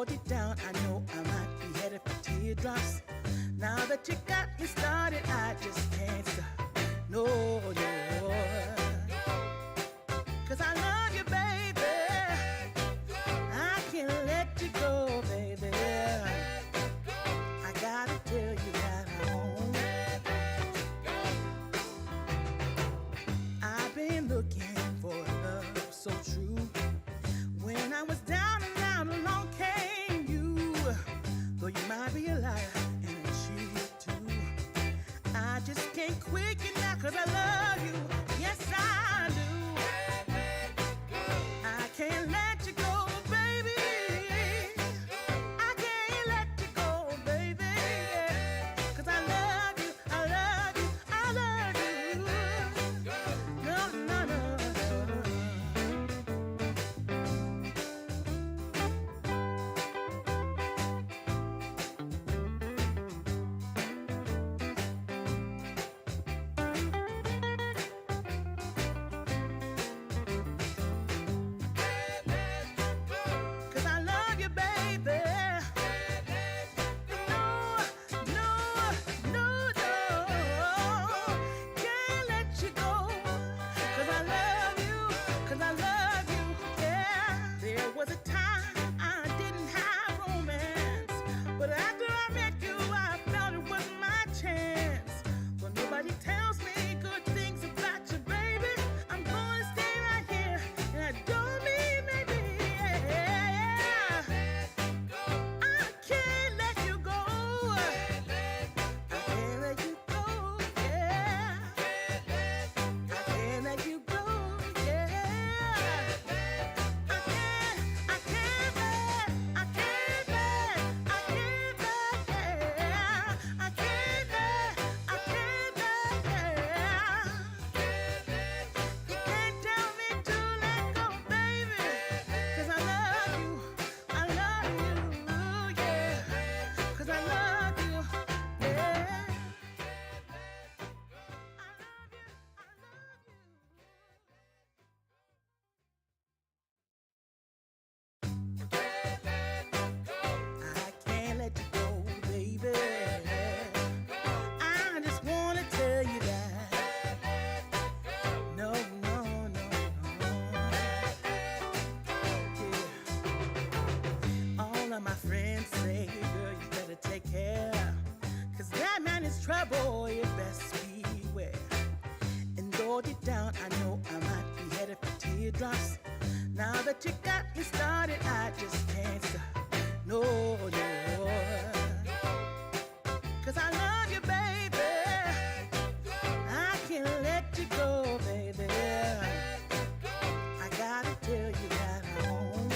hold it down. I know I might be headed for teardrops. Now that you got me started, I just can't stop. No, no. 'Cause I love you, baby. I can't let you go, baby. I gotta tell you that I won't. I've been looking for love so true. When I was down and out, along came you. Though you might be a liar and a cheat too, I just can't quit you now 'cause I love you. Yes, I do. I can't let you go, baby. I can't let you go, baby. 'Cause I love you, I love you, I love you. No, no, no. Now that you got me started, I just can't stop. No, no. 'Cause I love you, baby. I can't let you go, baby. I gotta tell you that I won't.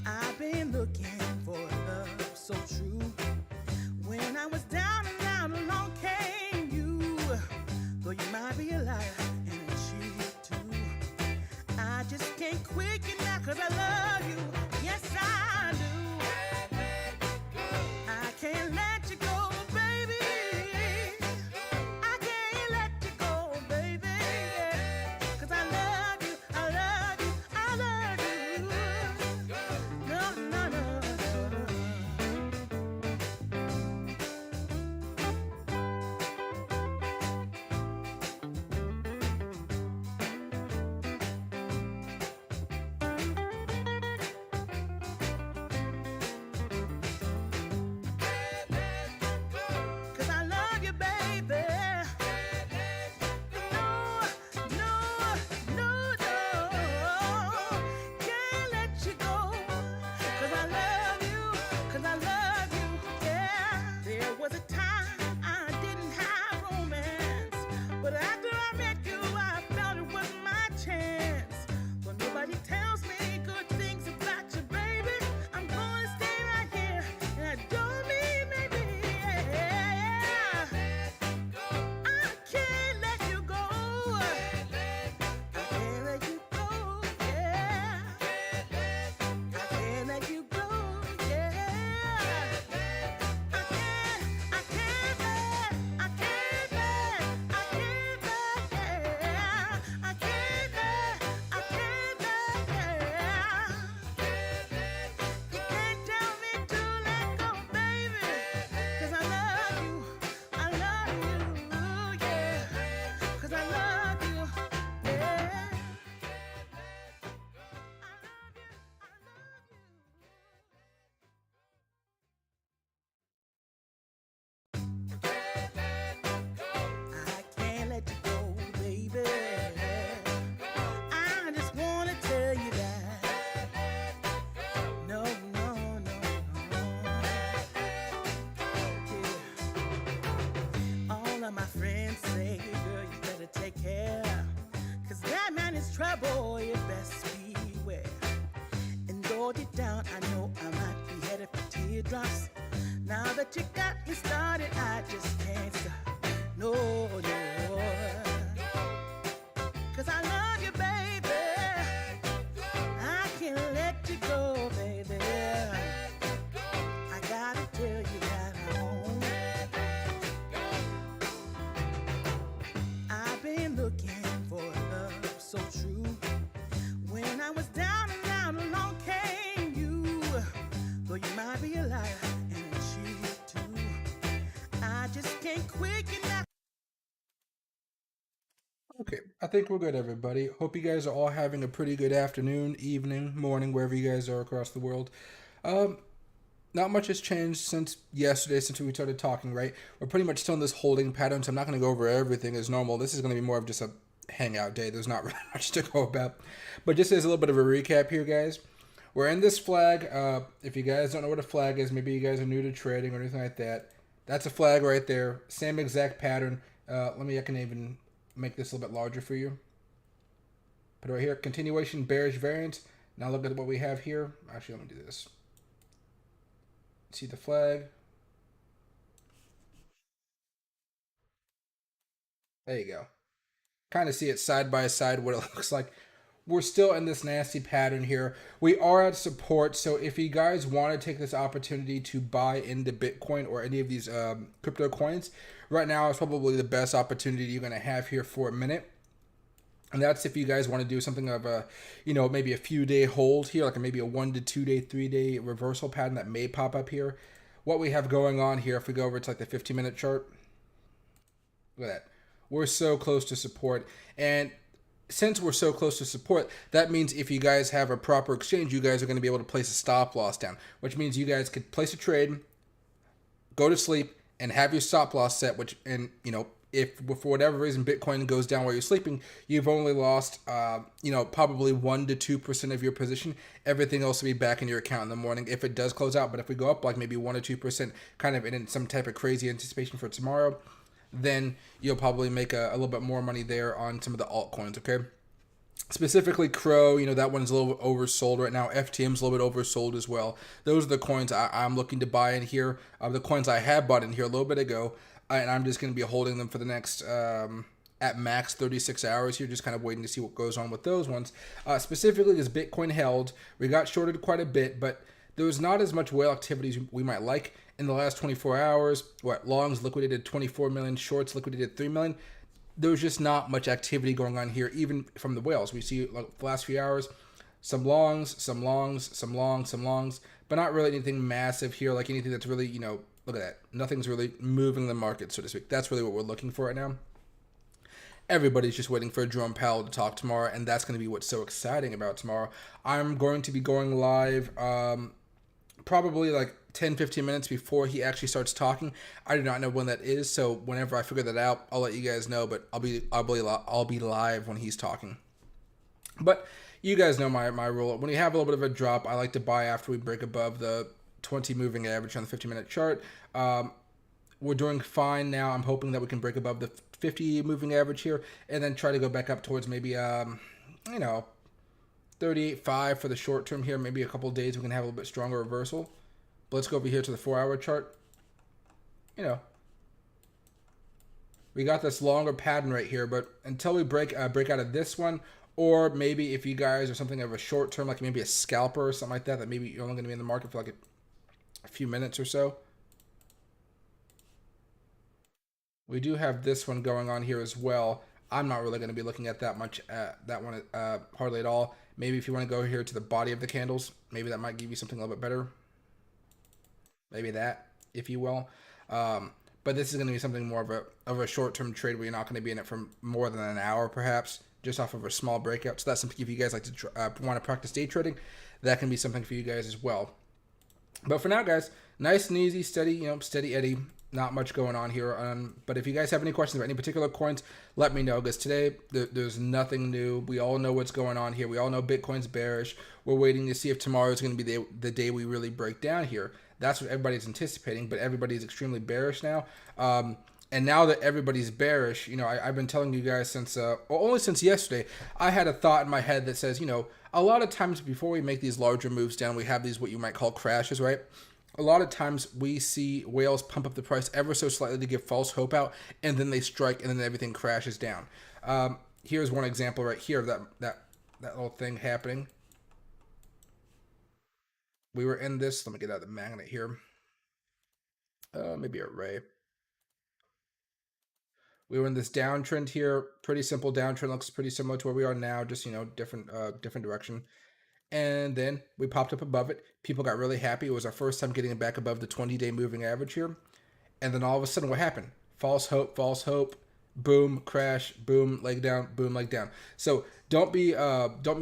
I've been looking for love so true. When I was down and out, along came you. Though you might be a liar and a cheat too, I just can't quit you now 'cause I love you. Yes, I do. I can't let you go, baby. I can't let you go, baby. 'Cause I love you, I love you, I love you. No, no, no. what you got me started, I just can't stop. No, no. 'Cause I love you, baby. I can't let you go, baby. I gotta tell you that I've been looking for love so true. When I was down and out, along came you. Though you might be a liar and a cheat too, I just can't quit you now. Okay, I think we're good, everybody. Hope you guys are all having a pretty good afternoon, evening, morning, wherever you guys are across the world. Um, Not much has changed since yesterday, since we started talking, right? We're pretty much still in this holding pattern, so I'm not going to go over everything as normal. This is going to be more of just a hangout day. There's not really much to go about. But just as a little bit of a recap here, guys, we're in this flag. If you guys don't know what a flag is, maybe you guys are new to trading or anything like that. That's a flag right there. Same exact pattern. I can even make this a little bit larger for you. Put it right here. Continuation, bearish variance. Now look at what we have here. Actually, let me do this. See the flag? There you go. Kind of see it side by side what it looks like. We're still in this nasty pattern here. We are at support, so if you guys want to take this opportunity to buy into Bitcoin or any of these crypto coins, right now is probably the best opportunity you're going to have here for a minute. And that's if you guys want to do something of a, maybe a few day hold here, like maybe a 1 to 2 day, 3 day reversal pattern that may pop up here. What we have going on here, if we go over to like the 15-minute chart, look at that. We're so close to support. And since we're so close to support, that means if you guys have a proper exchange, you guys are going to be able to place a stop loss down, which means you guys could place a trade, go to sleep, and have your stop loss set, if for whatever reason Bitcoin goes down while you're sleeping, you've only lost, probably 1 to 2% of your position. Everything else will be back in your account in the morning if it does close out. But if we go up like maybe 1 or 2%, kind of in some type of crazy anticipation for tomorrow, then you'll probably make a little bit more money there on some of the altcoins, okay? Specifically, Crow, that one's a little bit oversold right now. FTM's a little bit oversold as well. Those are the coins I'm looking to buy in here. The coins I have bought in here a little bit ago, and I'm just going to be holding them for the next, at max, 36 hours here, just kind of waiting to see what goes on with those ones. Specifically, as Bitcoin held, we got shorted quite a bit, but there was not as much whale activity as we might like. In the last 24 hours, longs liquidated 24 million, shorts liquidated 3 million. There was just not much activity going on here, even from the whales. We see like, the last few hours, some longs, some longs, some longs, some longs, but not really anything massive here, like anything that's really, look at that. Nothing's really moving the market, so to speak. That's really what we're looking for right now. Everybody's just waiting for Jerome Powell to talk tomorrow, and that's going to be what's so exciting about tomorrow. I'm going to be going live probably like 10-15 minutes before he actually starts talking. I do not know when that is, so whenever I figure that out, I'll let you guys know, but I'll be live when he's talking. But you guys know my rule. When you have a little bit of a drop, I like to buy after we break above the 20 moving average on the 50-minute chart. We're doing fine now. I'm hoping that we can break above the 50 moving average here and then try to go back up towards maybe 38.5 for the short term here. Maybe a couple of days we can have a little bit stronger reversal. But let's go over here to the 4-hour chart. We got this longer pattern right here, but until we break out of this one, or maybe if you guys are something of a short term, like maybe a scalper or something like that, that maybe you're only going to be in the market for like a few minutes or so. We do have this one going on here as well. I'm not really going to be looking at that much that one hardly at all. Maybe if you want to go here to the body of the candles, maybe that might give you something a little bit better. Maybe that, if you will. But this is going to be something more of a short-term trade where you're not going to be in it for more than an hour, perhaps, just off of a small breakout. So that's something if you guys like to want to practice day trading, that can be something for you guys as well. But for now, guys, nice and easy, steady, steady Eddie. Not much going on here. But if you guys have any questions about any particular coins, let me know. Because today, there's nothing new. We all know what's going on here. We all know Bitcoin's bearish. We're waiting to see if tomorrow is going to be the day we really break down here. That's what everybody's anticipating. But everybody's extremely bearish now. And now that everybody's bearish, I've been telling you guys since, only since yesterday, I had a thought in my head that says, a lot of times before we make these larger moves down, we have these what you might call crashes, right? A lot of times we see whales pump up the price ever so slightly to give false hope out, and then they strike, and then everything crashes down. Here's one example right here of that little thing happening. We were in this. Let me get out the magnet here. Maybe a ray. We were in this downtrend here. Pretty simple downtrend. Looks pretty similar to where we are now. Just different direction. And then we popped up above it. People got really happy. It was our first time getting it back above the 20-day moving average here. And then all of a sudden, what happened? False hope, false hope. Boom, crash, boom, leg down, boom, leg down. So don't be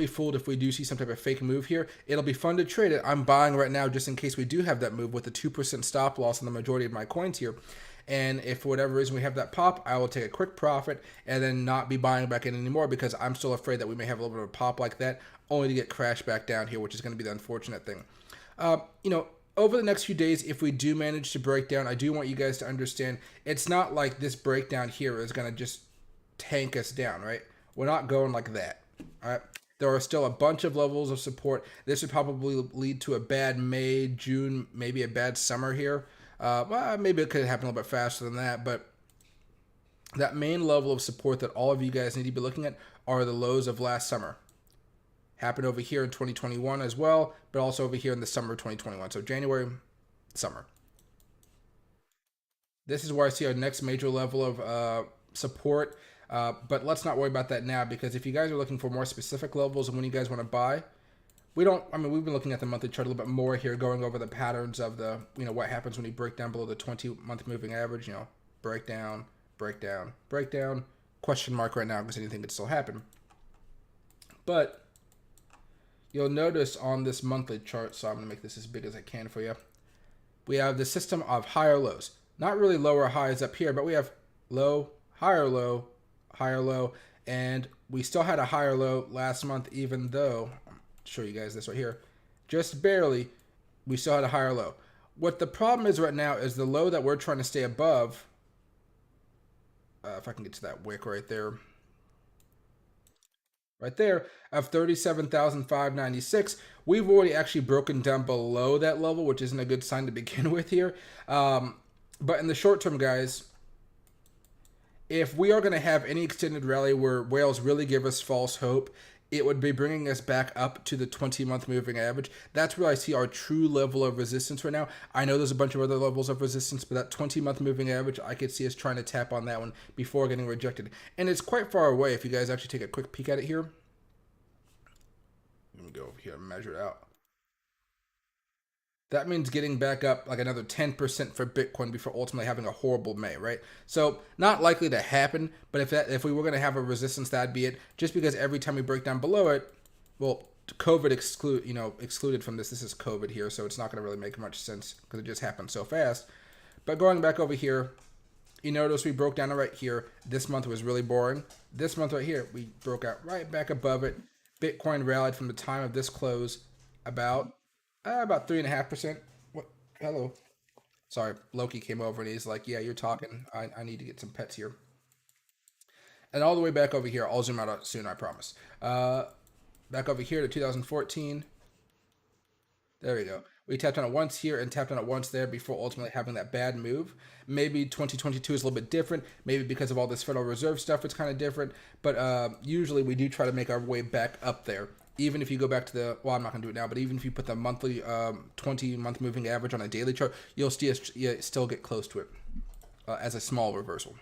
fooled if we do see some type of fake move here. It'll be fun to trade it. I'm buying right now just in case we do have that move with a 2% stop loss on the majority of my coins here. And if for whatever reason we have that pop, I will take a quick profit and then not be buying back in anymore because I'm still afraid that we may have a little bit of a pop like that, only to get crashed back down here, which is going to be the unfortunate thing. Over the next few days, if we do manage to break down, I do want you guys to understand it's not like this breakdown here is going to just tank us down, right? We're not going like that, all right? There are still a bunch of levels of support. This would probably lead to a bad May, June, maybe a bad summer here. Well, maybe it could happen a little bit faster than that, but that main level of support that all of you guys need to be looking at are the lows of last summer. Happened over here in 2021 as well, but also over here in the summer of 2021. So January, summer. This is where I see our next major level of support. But let's not worry about that now because if you guys are looking for more specific levels and when you guys want to buy, we've been looking at the monthly chart a little bit more here, going over the patterns of the, what happens when you break down below the 20-month moving average, breakdown, breakdown, breakdown, question mark right now because anything could still happen. But you'll notice on this monthly chart, so I'm going to make this as big as I can for you, we have the system of higher lows. Not really lower highs up here, but we have low, higher low, and we still had a higher low last month, even though, I'll show you guys this right here, just barely, we still had a higher low. What the problem is right now is the low that we're trying to stay above, if I can get to that wick right there, of 37,596. We've already actually broken down below that level, which isn't a good sign to begin with here. But in the short term, guys, if we are going to have any extended rally where whales really give us false hope, it would be bringing us back up to the 20-month moving average. That's where I see our true level of resistance right now. I know there's a bunch of other levels of resistance, but that 20-month moving average, I could see us trying to tap on that one before getting rejected. And it's quite far away if you guys actually take a quick peek at it here. Let me go over here and measure it out. That means getting back up like another 10% for Bitcoin before ultimately having a horrible May, right? So not likely to happen, but if we were going to have a resistance, that'd be it. Just because every time we break down below it, well, COVID excluded from this. This is COVID here, so it's not going to really make much sense because it just happened so fast. But going back over here, you notice we broke down right here. This month was really boring. This month right here, we broke out right back above it. Bitcoin rallied from the time of this close about 3.5%. What? Hello. Sorry, Loki came over and he's like, "Yeah, you're talking. I need to get some pets here." And all the way back over here, I'll zoom out soon, I promise. Back over here to 2014. There we go. We tapped on it once here and tapped on it once there before ultimately having that bad move. Maybe 2022 is a little bit different. Maybe because of all this Federal Reserve stuff, it's kind of different. But usually we do try to make our way back up there. Even if you go back to the, well, I'm not going to do it now, but even if you put the monthly 20-month moving average on a daily chart, you'll still get close to it as a small reversal.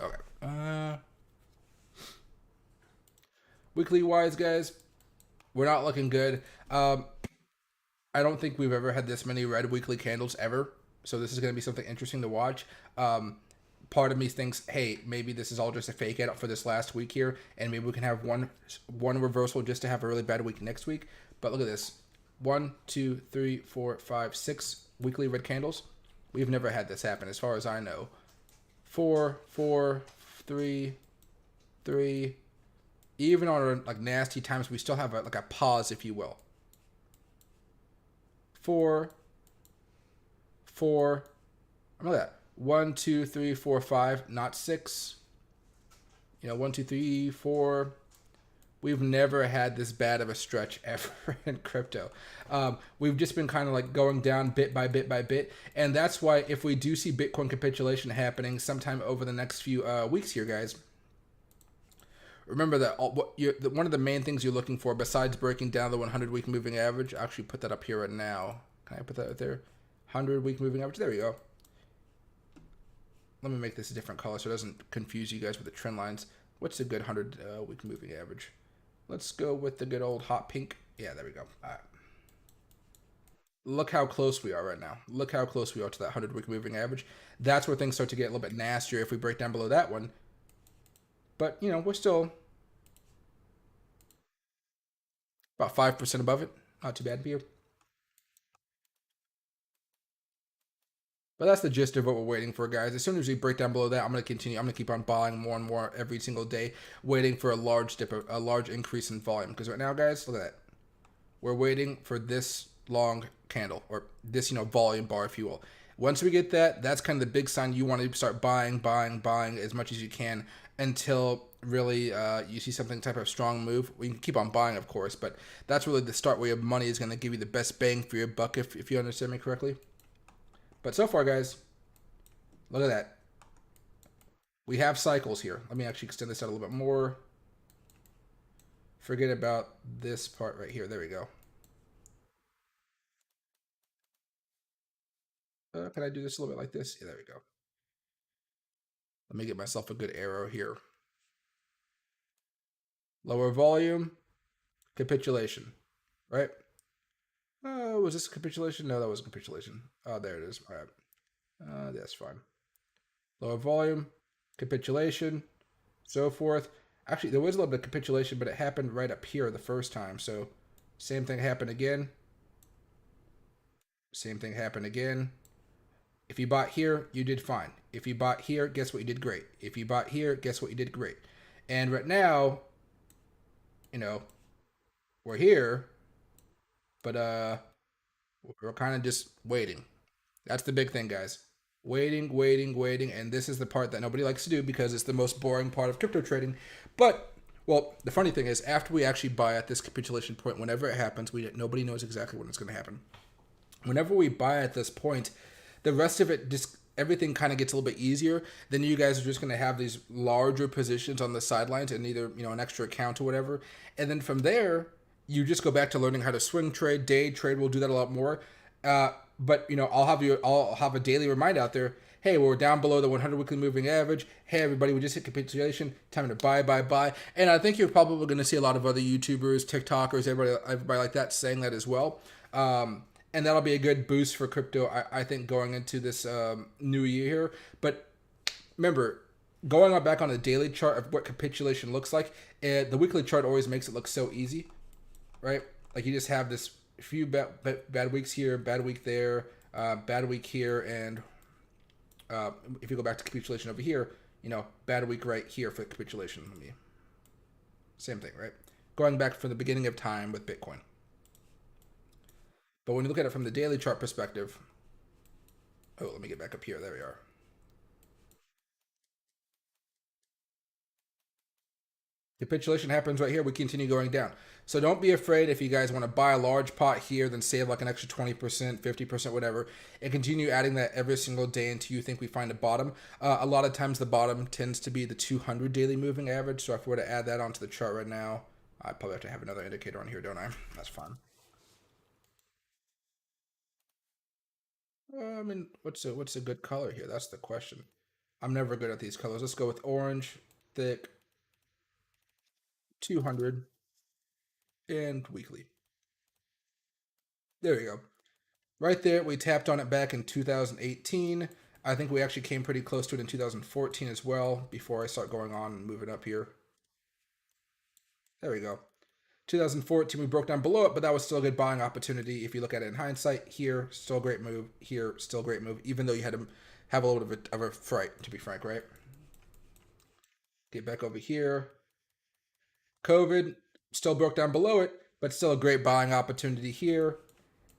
Okay. Weekly wise, guys, we're not looking good. I don't think we've ever had this many red weekly candles ever. So this is going to be something interesting to watch. Part of me thinks, hey, maybe this is all just a fake out for this last week here, and maybe we can have one reversal just to have a really bad week next week. But look at this. 1, 2, 3, 4, 5, 6 weekly red candles. We've never had this happen as far as I know. 4, 4, 3, 3. Even on like nasty times, we still have a pause, if you will. 4, 4. Look at that. 1, 2, 3, 4, 5, not 6. 1, 2, 3, 4, We've never had this bad of a stretch ever in crypto. We've just been kind of like going down bit by bit by bit. And that's why if we do see Bitcoin capitulation happening sometime over the next few weeks here, guys, remember that one of the main things you're looking for besides breaking down the 100-week moving average, I'll actually put that up here right now. Can I put that right there? 100-week moving average. There we go. Let me make this a different color so it doesn't confuse you guys with the trend lines. What's a good 100-week moving average? Let's go with the good old hot pink. Yeah, there we go. All right. Look how close we are right now. Look how close we are to that 100-week moving average. That's where things start to get a little bit nastier if we break down below that one. But, you know, we're still about 5% above it. Not too bad for you. But that's the gist of what we're waiting for, guys. As soon as we break down below that, I'm going to continue. I'm going to keep on buying more and more every single day, waiting for a large dip, a large increase in volume. Because right now, guys, look at that. We're waiting for this long candle, or this, volume bar, if you will. Once we get that, that's kind of the big sign you want to start buying as much as you can until really you see something type of strong move. We can keep on buying, of course, but that's really the start where your money is going to give you the best bang for your buck, if you understand me correctly. But so far, guys, look at that. We have cycles here. Let me actually extend this out a little bit more. Forget about this part right here. There we go. Can I do this a little bit like this? Yeah, there we go. Let me get myself a good arrow here. Lower volume, capitulation, right? Oh, was this a capitulation? No, that was a capitulation. Oh, there it is. All right. That's fine. Lower volume, capitulation, so forth. Actually, there was a little bit of capitulation, but it happened right up here the first time. So same thing happened again. Same thing happened again. If you bought here, you did fine. If you bought here, guess what? You did great. If you bought here, guess what? You did great. And right now, we're here, but we're kind of just waiting. That's the big thing, guys. Waiting, and this is the part that nobody likes to do because it's the most boring part of crypto trading. But, well, the funny thing is, after we actually buy at this capitulation point, whenever it happens, nobody knows exactly when it's going to happen. Whenever we buy at this point, the rest of it, just everything kind of gets a little bit easier. Then you guys are just going to have these larger positions on the sidelines and either, an extra account or whatever. And then from there, you just go back to learning how to swing trade, day trade. We'll do that a lot more. But I'll have a daily reminder out there. Hey, we're down below the 100 weekly moving average. Hey, everybody, we just hit capitulation. Time to buy. And I think you're probably going to see a lot of other YouTubers, TikTokers, everybody like that saying that as well. And that'll be a good boost for crypto, I think, going into this new year here. But remember, going back on a daily chart of what capitulation looks like, the weekly chart always makes it look so easy, right? Like you just have this few bad weeks here, bad week there, bad week here, and if you go back to capitulation over here, bad week right here for capitulation. Same thing, right? Going back from the beginning of time with Bitcoin. But when you look at it from the daily chart perspective, let me get back up here. There we are. Capitulation happens right here. We continue going down. So don't be afraid if you guys want to buy a large pot here, then save like an extra 20%, 50%, whatever, and continue adding that every single day until you think we find a bottom. A lot of times the bottom tends to be the 200 daily moving average. So if we were to add that onto the chart right now, I probably have to have another indicator on here, don't I? That's fine. What's a good color here? That's the question. I'm never good at these colors. Let's go with orange, thick, 200, and weekly. There we go. Right there, we tapped on it back in 2018. I think we actually came pretty close to it in 2014 as well, before I start going on and moving up here. There we go. 2014, we broke down below it, but that was still a good buying opportunity. If you look at it in hindsight, here, still a great move. Here, still a great move, even though you had to have a little bit of a fright, to be frank, right? Get back over here. COVID, still broke down below it, but still a great buying opportunity here.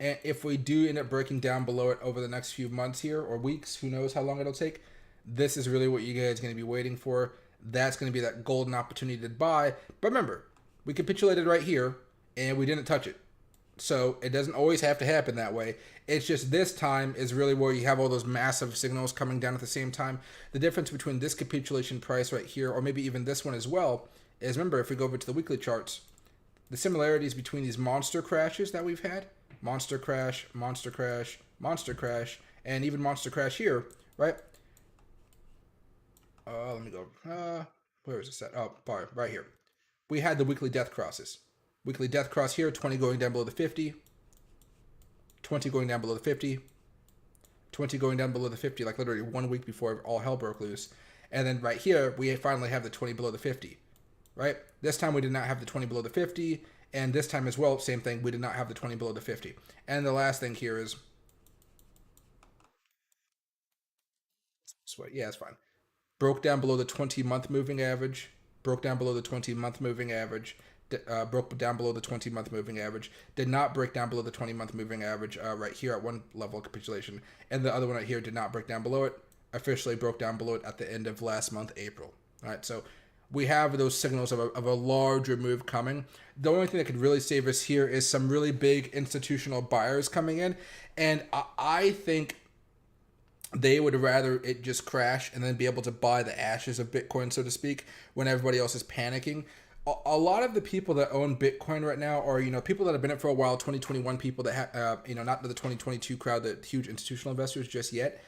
And if we do end up breaking down below it over the next few months here, or weeks, who knows how long it'll take, this is really what you guys are going to be waiting for. That's going to be that golden opportunity to buy. But remember, We capitulated right here, and we didn't touch it. So it doesn't always have to happen that way. It's just this time is really where you have all those massive signals coming down at the same time. The difference between this capitulation price right here, or maybe even this one as well, is remember if we go over to the weekly charts, the similarities between these monster crashes that we've had, monster crash, monster crash, monster crash, and even monster crash here, right? Let me go. Where is it set? Oh, right here. We had the weekly death crosses. Weekly death cross here, 20 going down below the 50, 20 going down below the 50, 20 going down below the 50, like literally 1 week before all hell broke loose. And then right here, we finally have the 20 below the 50, right? This time we did not have the 20 below the 50, and this time as well, same thing, we did not have the 20 below the 50. And the last thing here is, yeah, it's fine. Broke down below the 20-month moving average, broke down below the 20-month moving average, broke down below the 20-month moving average, did not break down below the 20-month moving average right here at one level of capitulation, and the other one right here did not break down below it, officially broke down below it at the end of last month, April. All right, so we have those signals of a larger move coming. The only thing that could really save us here is some really big institutional buyers coming in, and I think they would rather it just crash and then be able to buy the ashes of Bitcoin, so to speak, when everybody else is panicking. A lot of the people that own Bitcoin right now are, people that have been in it for a while, 2021 people that have, not the 2022 crowd, the huge institutional investors just yet.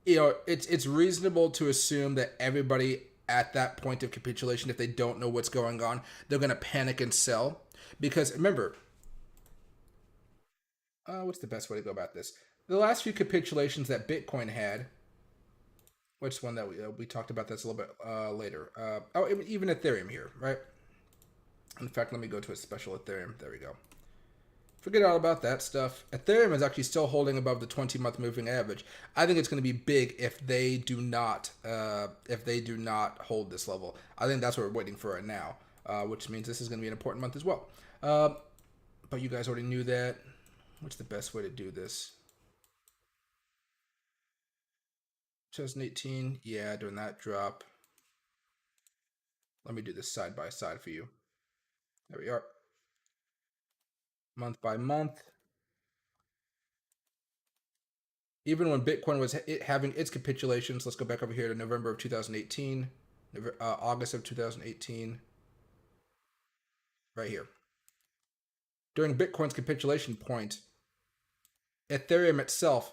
It's reasonable to assume that everybody at that point of capitulation, if they don't know what's going on, they're going to panic and sell. Because remember, what's the best way to go about this? The last few capitulations that Bitcoin had, which one that we talked about this a little bit later. Even Ethereum here, right? In fact, let me go to a special Ethereum. There we go. Forget all about that stuff. Ethereum is actually still holding above the 20-month moving average. I think it's going to be big if they do not hold this level. I think that's what we're waiting for right now, which means this is going to be an important month as well. But you guys already knew that. What's the best way to do this? 2018, yeah, during that drop. Let me do this side by side for you. There we are. Month by month. Even when Bitcoin was having its capitulations, let's go back over here to November of 2018, August of 2018, right here. During Bitcoin's capitulation point, Ethereum itself,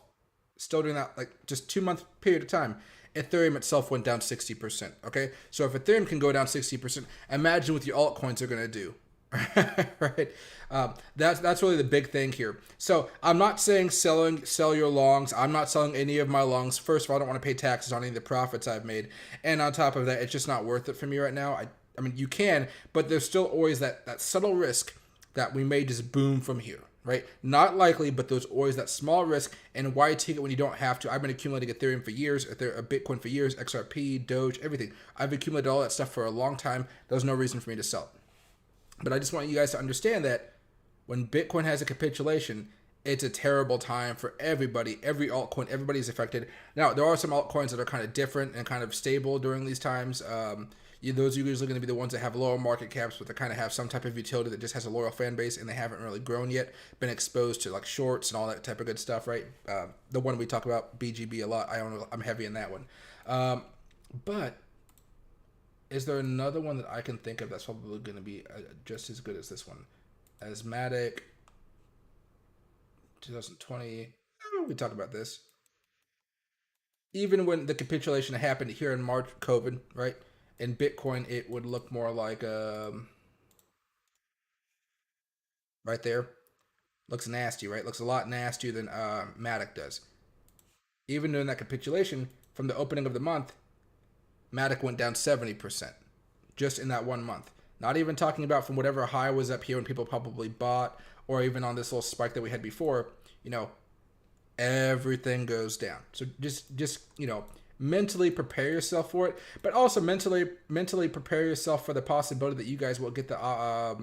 still doing that, like just 2 month period of time, Ethereum itself went down 60%. Okay, so if Ethereum can go down 60%, imagine what your altcoins are going to do. Right? That's really the big thing here. So I'm not saying sell your longs. I'm not selling any of my longs. First of all, I don't want to pay taxes on any of the profits I've made, and on top of that, it's just not worth it for me right now. I mean, you can, but there's still always that subtle risk that we may just boom from here. Right? Not likely, but there's always that small risk. And why take it when you don't have to? I've been accumulating Ethereum for years, Bitcoin for years, XRP, Doge, everything. I've accumulated all that stuff for a long time. There's no reason for me to sell it. But I just want you guys to understand that when Bitcoin has a capitulation, it's a terrible time for everybody. Every altcoin, everybody's affected. Now, there are some altcoins that are kind of different and kind of stable during these times. Those are usually going to be the ones that have lower market caps, but they kind of have some type of utility that just has a loyal fan base, and they haven't really grown yet, been exposed to like shorts and all that type of good stuff, right? The one we talk about, BGB, a lot. I'm heavy in that one. But is there another one that I can think of that's probably going to be just as good as this one? Asthmatic, 2020. We talk about this. Even when the capitulation happened here in March, COVID, right? In Bitcoin, it would look more like right there. Looks nasty, right? Looks a lot nastier than Matic does. Even during that capitulation, from the opening of the month, Matic went down 70% just in that 1 month. Not even talking about from whatever high was up here when people probably bought, or even on this little spike that we had before. Everything goes down. So just mentally prepare yourself for it, but also mentally prepare yourself for the possibility that you guys will get a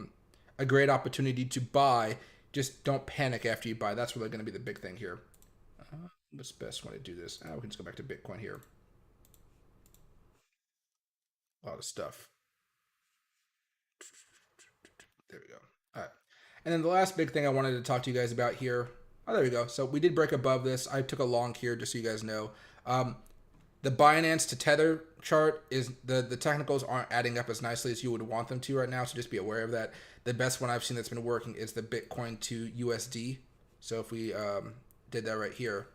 great opportunity to buy. Just don't panic after you buy. That's really going to be the big thing here. What's the best way to do this? We can just go back to Bitcoin here. A lot of stuff. There we go. All right. And then the last big thing I wanted to talk to you guys about here. Oh, there we go. So we did break above this. I took a long here just so you guys know. The Binance to Tether chart is the technicals aren't adding up as nicely as you would want them to right now. So just be aware of that. The best one I've seen that's been working is the Bitcoin to USD. So if we did that right here,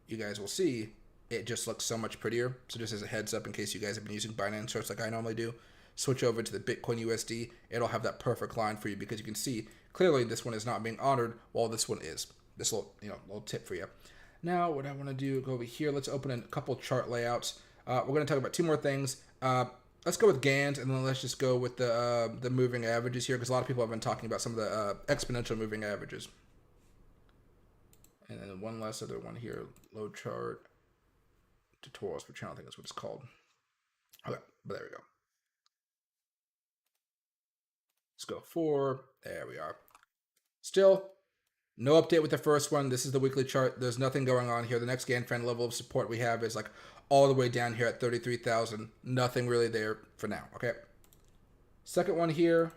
you guys will see it just looks so much prettier. So just as a heads up, in case you guys have been using Binance charts like I normally do, switch over to the Bitcoin USD. It'll have that perfect line for you because you can see clearly this one is not being honored while this one is. This little tip for you. Now what I want to do, go over here. Let's open a couple chart layouts. We're going to talk about two more things. Let's go with GANs, and then let's just go with the moving averages here because a lot of people have been talking about some of the exponential moving averages. And then one last other one here, low chart tutorials for channel. I think that's what it's called. Okay, but there we go. Let's go 4. There we are. Still, no update with the first one. This is the weekly chart. There's nothing going on here. The next GAN level of support we have is like all the way down here at 33,000. Nothing really there for now, okay? Second one here.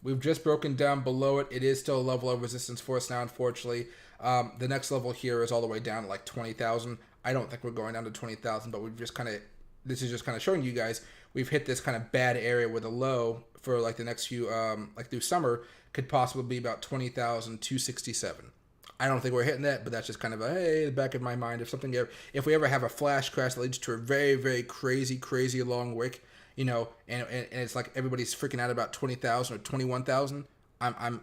We've just broken down below it. It is still a level of resistance for us now, unfortunately. The next level here is all the way down to like 20,000. I don't think we're going down to 20,000, but we've just kind of, this is just kind of showing you guys we've hit this kind of bad area where the low for like the next few, like through summer, could possibly be about 20,267. I don't think we're hitting that, but that's just kind of a, hey, the back of my mind. If we ever have a flash crash that leads to a very, very crazy long wick, you know, and it's like everybody's freaking out about 20,000 or 21,000, I'm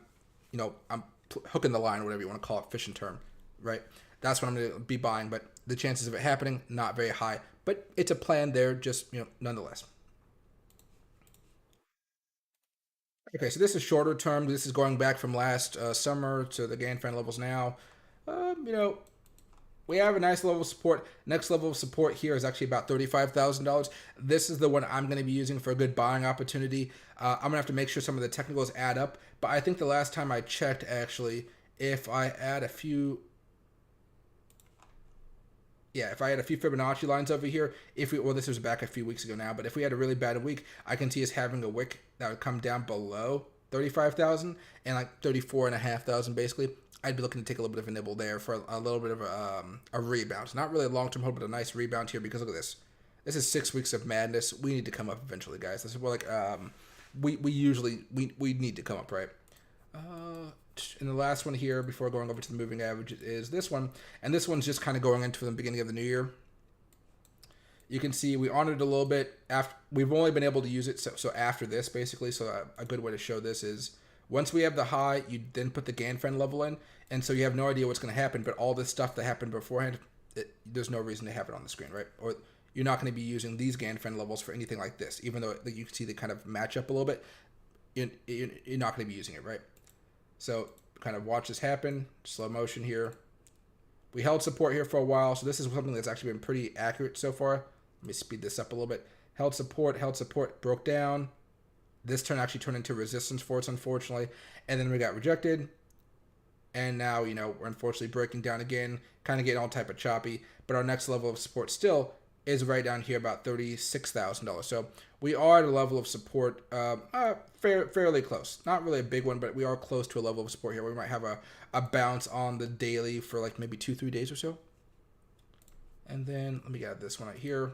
hooking the line, whatever you want to call it, fishing term, right? That's what I'm going to be buying, but the chances of it happening, not very high. But it's a plan there, just, nonetheless. Okay, so this is shorter term. This is going back from last summer to the GAN fan levels now. Um, you know, we have a nice level of support. Next level of support here is actually about $35,000. This is the one I'm going to be using for a good buying opportunity. I'm going to have to make sure some of the technicals add up. But I think the last time I checked, actually, if I add a few... Yeah, if I had a few Fibonacci lines over here, this was back a few weeks ago now, but if we had a really bad week, I can see us having a wick that would come down below 35,000 and like 34,500 basically. I'd be looking to take a little bit of a nibble there for a little bit of a rebound. Not really a long-term hold, but a nice rebound here because look at this. This is 6 weeks of madness. We need to come up eventually, guys. This is more like we need to come up, right? And the last one here before going over to the moving average is this one, and this one's just kind of going into the beginning of the new year. You can see we honored it a little bit after. We've only been able to use it so after this basically. So a good way to show this is once we have the high, you then put the GAN level in, and so you have no idea what's going to happen. But all this stuff that happened beforehand, there's no reason to have it on the screen, right? Or you're not going to be using these GAN levels for anything like this, even though you can see they kind of match up a little bit. You're not going to be using it, right? So kind of watch this happen, slow motion here. We held support here for a while, so this is something that's actually been pretty accurate so far. Let me speed this up a little bit. Held support, broke down. This turn actually turned into resistance for us, unfortunately. And then we got rejected. And now, we're unfortunately breaking down again, kind of getting all type of choppy. But our next level of support still is right down here, about $36,000. So we are at a level of support fairly close. Not really a big one, but we are close to a level of support here. We might have a bounce on the daily for like maybe 2-3 days or so. And then let me get this one right here.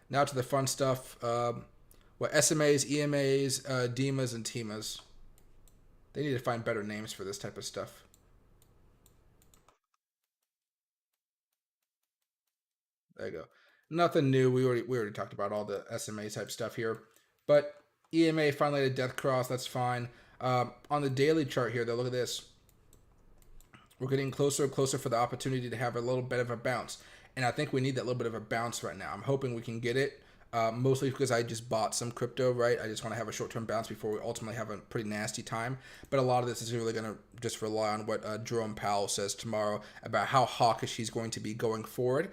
Now to the fun stuff. SMAs, EMAs, DEMAs, and TEMAs. They need to find better names for this type of stuff. There you go. Nothing new. We already talked about all the SMA type stuff here. But EMA finally had a death cross. That's fine. On the daily chart here, though, look at this. We're getting closer and closer for the opportunity to have a little bit of a bounce. And I think we need that little bit of a bounce right now. I'm hoping we can get it. Mostly because I just bought some crypto, right? I just want to have a short-term bounce before we ultimately have a pretty nasty time. But a lot of this is really going to just rely on what Jerome Powell says tomorrow about how hawkish he's going to be going forward.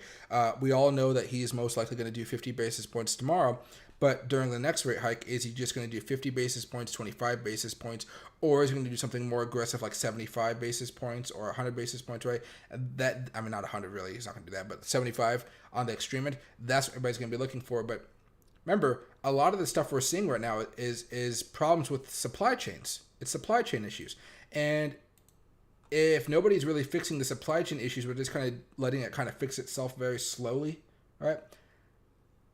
We all know that he's most likely going to do 50 basis points tomorrow. But during the next rate hike, is he just going to do 50 basis points, 25 basis points, or is he going to do something more aggressive like 75 basis points or 100 basis points, right? Not 100 really. He's not going to do that, but 75 on the extreme end. That's what everybody's going to be looking for. But remember, a lot of the stuff we're seeing right now is problems with supply chains. It's supply chain issues. And if nobody's really fixing the supply chain issues, we're just kind of letting it kind of fix itself very slowly, right?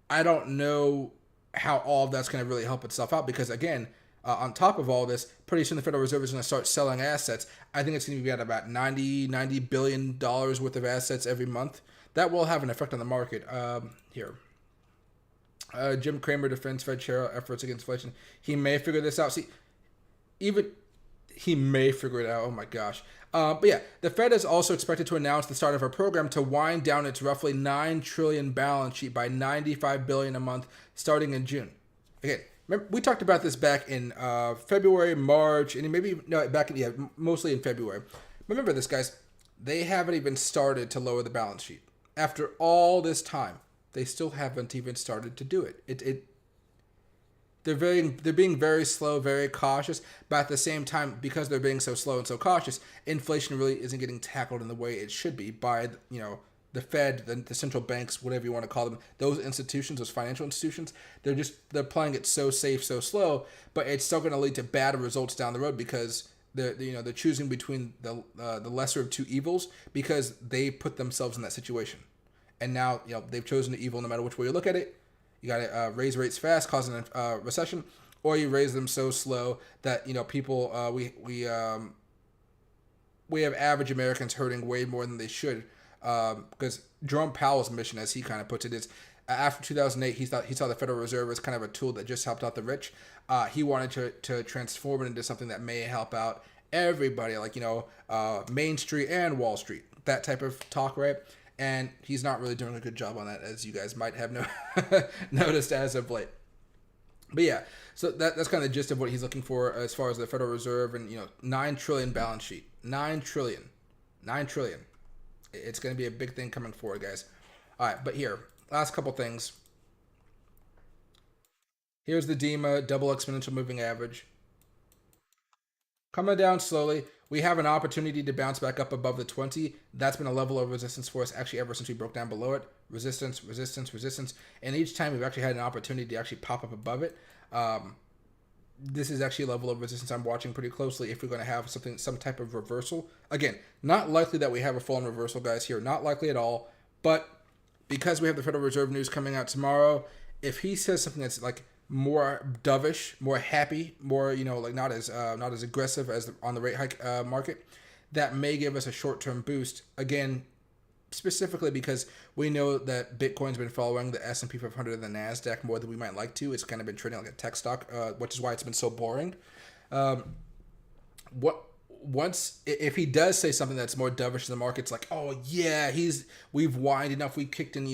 I don't know how all of that's going to really help itself out because, again, on top of all this, pretty soon the Federal Reserve is going to start selling assets. I think it's going to be at about $90 billion worth of assets every month. That will have an effect on the market. Here. Jim Cramer defends Fed chair efforts against inflation. He may figure this out. See, even he may figure it out. Oh my gosh. But yeah, the Fed is also expected to announce the start of a program to wind down its roughly $9 trillion balance sheet by $95 billion a month starting in June. Again, remember, we talked about this back in February, March, and maybe no, mostly in February. Remember this, guys. They haven't even started to lower the balance sheet. After all this time, they still haven't even started to do it. They're being very slow, very cautious, but at the same time, because they're being so slow and so cautious, inflation really isn't getting tackled in the way it should be by the Fed, the central banks, whatever you want to call them. Those institutions, those financial institutions, they're playing it so safe, so slow, but it's still going to lead to bad results down the road because they're choosing between the lesser of two evils because they put themselves in that situation, and now they've chosen the evil no matter which way you look at it. You got to raise rates fast, causing a recession, or you raise them so slow that people we have average Americans hurting way more than they should. Because Jerome Powell's mission, as he kind of puts it, is after 2008, he saw the Federal Reserve as kind of a tool that just helped out the rich. He wanted to transform it into something that may help out everybody, like Main Street and Wall Street, that type of talk, right? And he's not really doing a good job on that, as you guys might have noticed as of late. But yeah, so that's kind of the gist of what he's looking for as far as the Federal Reserve and $9 trillion balance sheet, $9 trillion. It's going to be a big thing coming forward, guys. All right, but here, last couple things. Here's the DEMA, double exponential moving average. Coming down slowly. We have an opportunity to bounce back up above the 20. That's been a level of resistance for us actually ever since we broke down below it. Resistance, resistance, resistance. And each time we've actually had an opportunity to actually pop up above it. This is actually a level of resistance I'm watching pretty closely if we're going to have some type of reversal. Again, not likely that we have a full-on reversal, guys, here. Not likely at all. But because we have the Federal Reserve news coming out tomorrow, if he says something that's like more dovish, more happy, more not as aggressive as on the rate hike market, that may give us a short-term boost. Again, specifically because we know that Bitcoin's been following the S&P 500 and the Nasdaq more than we might like to. It's kind of been trading like a tech stock, which is why it's been so boring. If he does say something that's more dovish in the market, it's like, oh yeah, we've whined enough, we kicked in,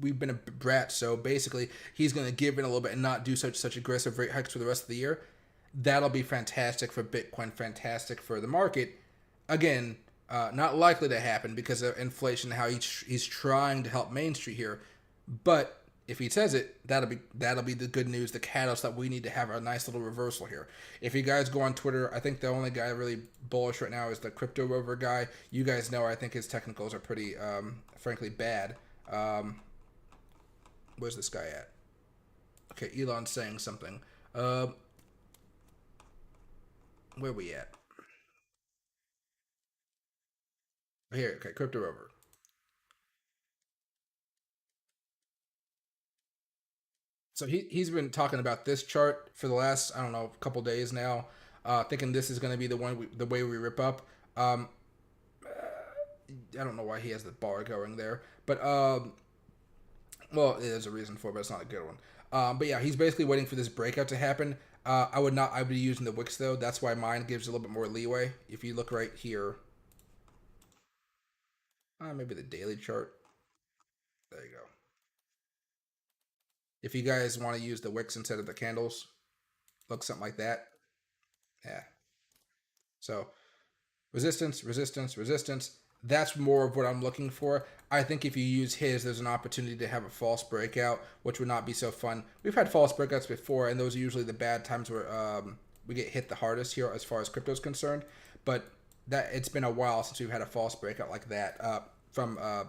we've been a brat, so basically he's going to give in a little bit and not do such aggressive rate hikes for the rest of the year. That'll be fantastic for Bitcoin, fantastic for the market. Again, not likely to happen because of inflation, how he's trying to help Main Street here, but if he says it, that'll be the good news, the catalyst that we need to have a nice little reversal here. If you guys go on Twitter, I think the only guy really bullish right now is the Crypto Rover guy. You guys know I think his technicals are pretty, frankly, bad. Where's this guy at? Okay, Elon's saying something. Where are we at? Here, okay, Crypto Rover. So he's been talking about this chart for the last, I don't know, couple days now, thinking this is going to be the way we rip up. I don't know why he has the bar going there, but well, there's a reason for it, but it's not a good one. But yeah, he's basically waiting for this breakout to happen. I would be using the wicks though. That's why mine gives a little bit more leeway. If you look right here, maybe the daily chart. There you go. If you guys want to use the wicks instead of the candles, look something like that. Yeah. So resistance, resistance, resistance. That's more of what I'm looking for. I think if you use his, there's an opportunity to have a false breakout, which would not be so fun. We've had false breakouts before, and those are usually the bad times where we get hit the hardest here as far as crypto is concerned. But it's been a while since we've had a false breakout like that from a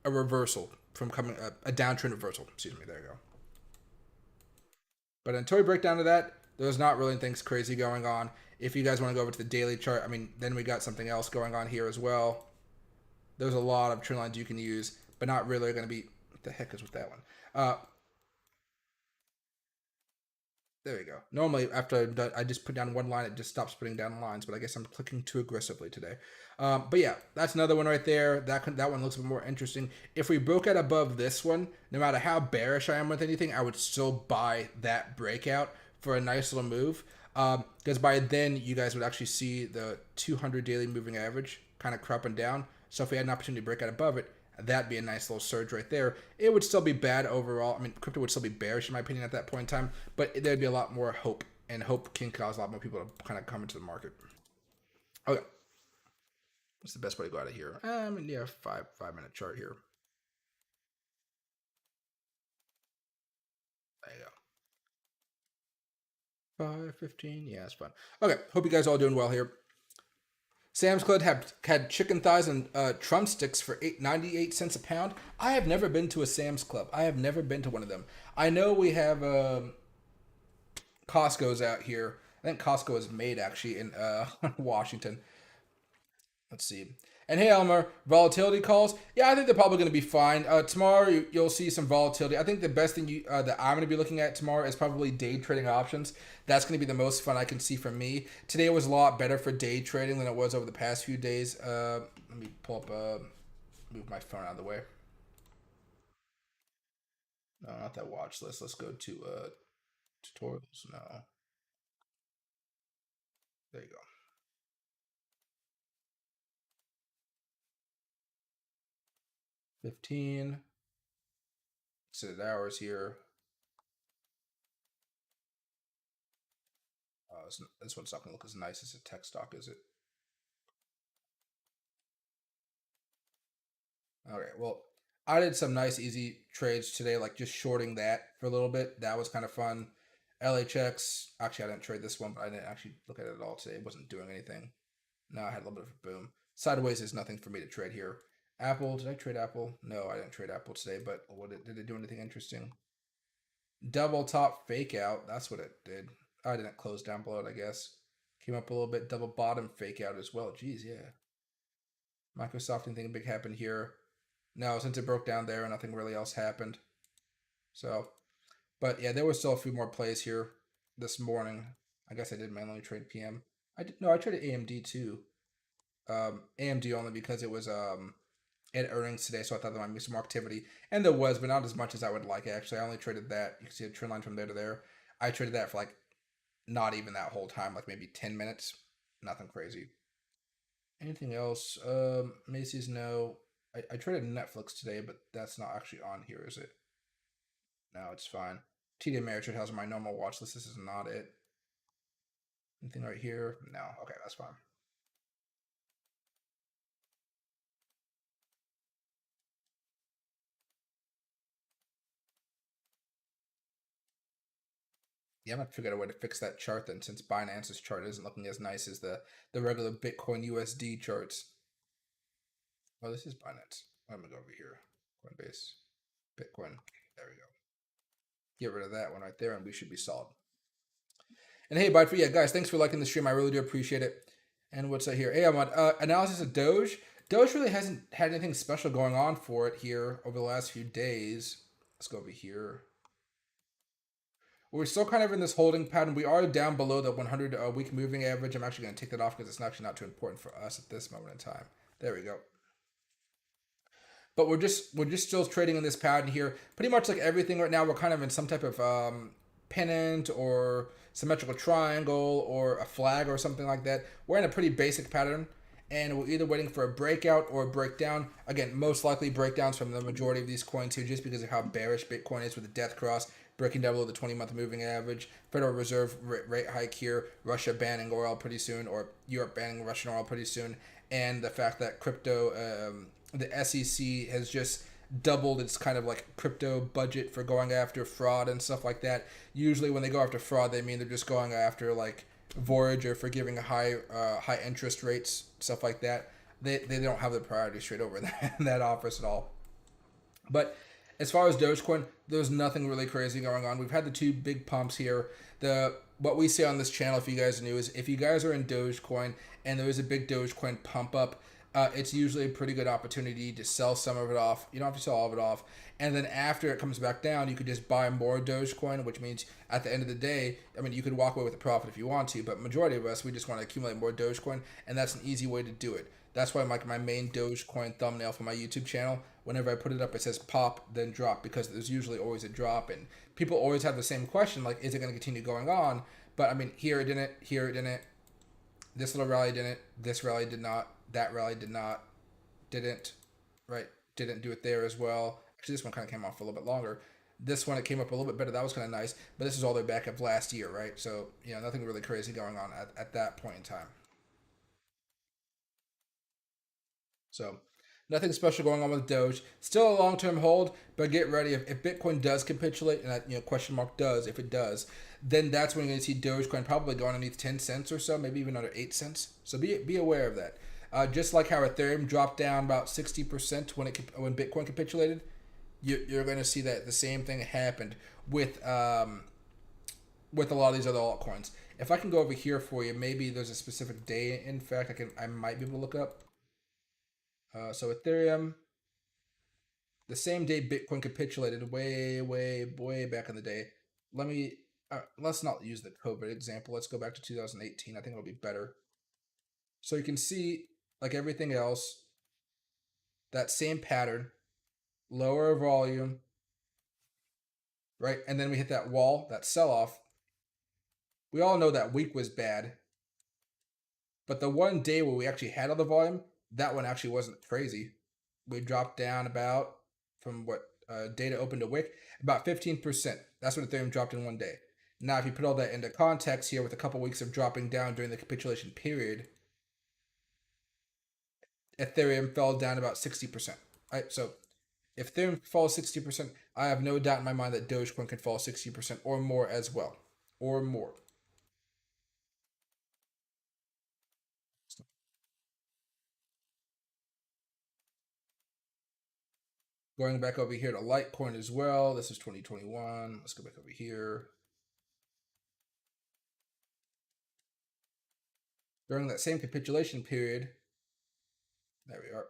reversal from coming a downtrend reversal. Excuse me. There you go. But until we break down to that, there's not really things crazy going on. If you guys want to go over to the daily chart, I mean, then we got something else going on here as well. There's a lot of trend lines you can use, but not really going to be. What the heck is with that one? There we go. Normally, after I'm done, I just put down one line, it just stops putting down lines, but I guess I'm clicking too aggressively today. But yeah, that's another one right there. That one looks a bit more interesting. If we broke out above this one, no matter how bearish I am with anything, I would still buy that breakout for a nice little move. Because by then, you guys would actually see the 200 daily moving average kind of cropping down. So if we had an opportunity to break out above it, that'd be a nice little surge right there. It would still be bad overall. I mean, crypto would still be bearish in my opinion at that point in time, but there'd be a lot more hope, and hope can cause a lot more people to kind of come into the market. Okay, what's the best way to go out of here? I mean, yeah, 5 minute chart here. There you go. 5:15. Yeah, it's fun. Okay, hope you guys are all doing well here. Sam's Club had chicken thighs and drumsticks for 98 cents a pound. I have never been to a Sam's Club. I have never been to one of them. I know we have Costco's out here. I think Costco is made actually in Washington. Let's see. And hey, Elmer, volatility calls. Yeah, I think they're probably going to be fine. Tomorrow, you'll see some volatility. I think the best thing that I'm going to be looking at tomorrow is probably day trading options. That's going to be the most fun I can see for me. Today was a lot better for day trading than it was over the past few days. Let me pull up, move my phone out of the way. No, not that watch list. Let's go to tutorials. No. There you go. 15. Set hours here. This one's not going to look as nice as a tech stock, is it? Okay, well, I did some nice easy trades today, like just shorting that for a little bit. That was kind of fun. LHX, actually, I didn't trade this one, but I didn't actually look at it at all today. It wasn't doing anything. No, I had a little bit of a boom. Sideways is nothing for me to trade here. Apple, did I trade Apple? No, I didn't trade Apple today, but did it do anything interesting? Double top fake out, that's what it did. I didn't close down below it, I guess. Came up a little bit, double bottom fake out as well. Geez, yeah. Microsoft, anything big happened here? No, since it broke down there, nothing really else happened. So, but yeah, there was still a few more plays here this morning. I guess I did mainly trade PM. I traded AMD too. AMD only because it was at earnings today, so I thought there might be some more activity, and there was, but not as much as I would like. Actually, I only traded that. You can see a trend line from there to there. I traded that for like not even that whole time, like maybe 10 minutes. Nothing crazy. Anything else? Macy's, no. I traded Netflix today, but that's not actually on here, is it? No, it's fine. TD Ameritrade has my normal watch list. This is not it. Anything right here? No. Okay, that's fine. Yeah, I'm gonna figure out a way to fix that chart then, since Binance's chart isn't looking as nice as the regular Bitcoin USD charts. Oh, this is Binance. I'm gonna go over here. Coinbase, Bitcoin. There we go. Get rid of that one right there, and we should be solid. And hey, bye for yeah, guys. Thanks for liking the stream. I really do appreciate it. And what's that here? Hey, I'm on analysis of Doge. Doge really hasn't had anything special going on for it here over the last few days. Let's go over here. We're still kind of in this holding pattern. We are down below the 100 week moving average. I'm actually going to take that off because it's actually not too important for us at this moment in time. There we go. But we're just still trading in this pattern here. Pretty much like everything right now, we're kind of in some type of pennant or symmetrical triangle or a flag or something like that. We're in a pretty basic pattern, and we're either waiting for a breakout or a breakdown. Again, most likely breakdowns from the majority of these coins here, just because of how bearish Bitcoin is with the death cross breaking down below the 20-month moving average. Federal Reserve rate hike here, Russia banning oil pretty soon, or Europe banning Russian oil pretty soon, and the fact that crypto, the SEC has just doubled its kind of like crypto budget for going after fraud and stuff like that. Usually when they go after fraud, they mean they're just going after like Voyager for giving high interest rates, stuff like that. They don't have the priority straight over that office at all. But As far as Dogecoin, there's nothing really crazy going on. We've had the two big pumps here. What we say on this channel, if you guys are new, is if you guys are in Dogecoin and there is a big Dogecoin pump up, it's usually a pretty good opportunity to sell some of it off. You don't have to sell all of it off. And then after it comes back down, you could just buy more Dogecoin, which means at the end of the day, I mean, you could walk away with a profit if you want to, but majority of us, we just want to accumulate more Dogecoin, and that's an easy way to do it. That's why my main Dogecoin thumbnail for my YouTube channel, whenever I put it up, it says pop, then drop, because there's usually always a drop. And people always have the same question, like, is it going to continue going on? But I mean, here it didn't, here it didn't, this little rally didn't, this rally did not, that rally did not, didn't, right? Didn't do it there as well. Actually, this one kind of came off for a little bit longer. This one, it came up a little bit better. That was kind of nice. But this is all the way back of last year, right? So, nothing really crazy going on at that point in time. So, nothing special going on with Doge. Still a long-term hold, but get ready. If Bitcoin does capitulate, and that, question mark does, if it does, then that's when you're going to see Dogecoin probably go underneath 10 cents or so, maybe even under 8 cents. So be aware of that. Just like how Ethereum dropped down about 60% when Bitcoin capitulated, you're going to see that the same thing happened with a lot of these other altcoins. If I can go over here for you, maybe there's a specific day. In fact, I might be able to look up. So Ethereum, the same day Bitcoin capitulated, way back in the day. Let's not use the COVID example. Let's go back to 2018. I think it'll be better. So you can see, like everything else, that same pattern, lower volume, right? And then we hit that wall, that sell-off. We all know that week was bad. But the one day where we actually had all the volume, that one actually wasn't crazy. We dropped down about, from what data opened to wick, about 15%. That's what Ethereum dropped in one day. Now, if you put all that into context here with a couple weeks of dropping down during the capitulation period, Ethereum fell down about 60%. Right? So if Ethereum falls 60%, I have no doubt in my mind that Dogecoin can fall 60% or more as well. Or more. Going back over here to Litecoin as well. This is 2021. Let's go back over here. During that same capitulation period, there we are.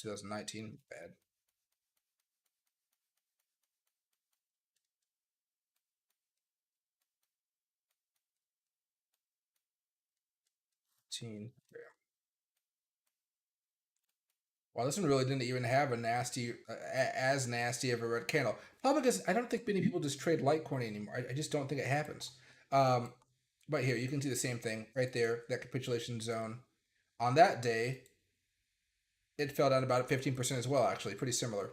2019, bad. Wow, this one really didn't even have a as nasty of a red candle. Probably because I don't think many people just trade Litecoin anymore. I just don't think it happens. Um, but here, you can see the same thing right there, that capitulation zone. On that day, it fell down about 15% as well, actually, pretty similar.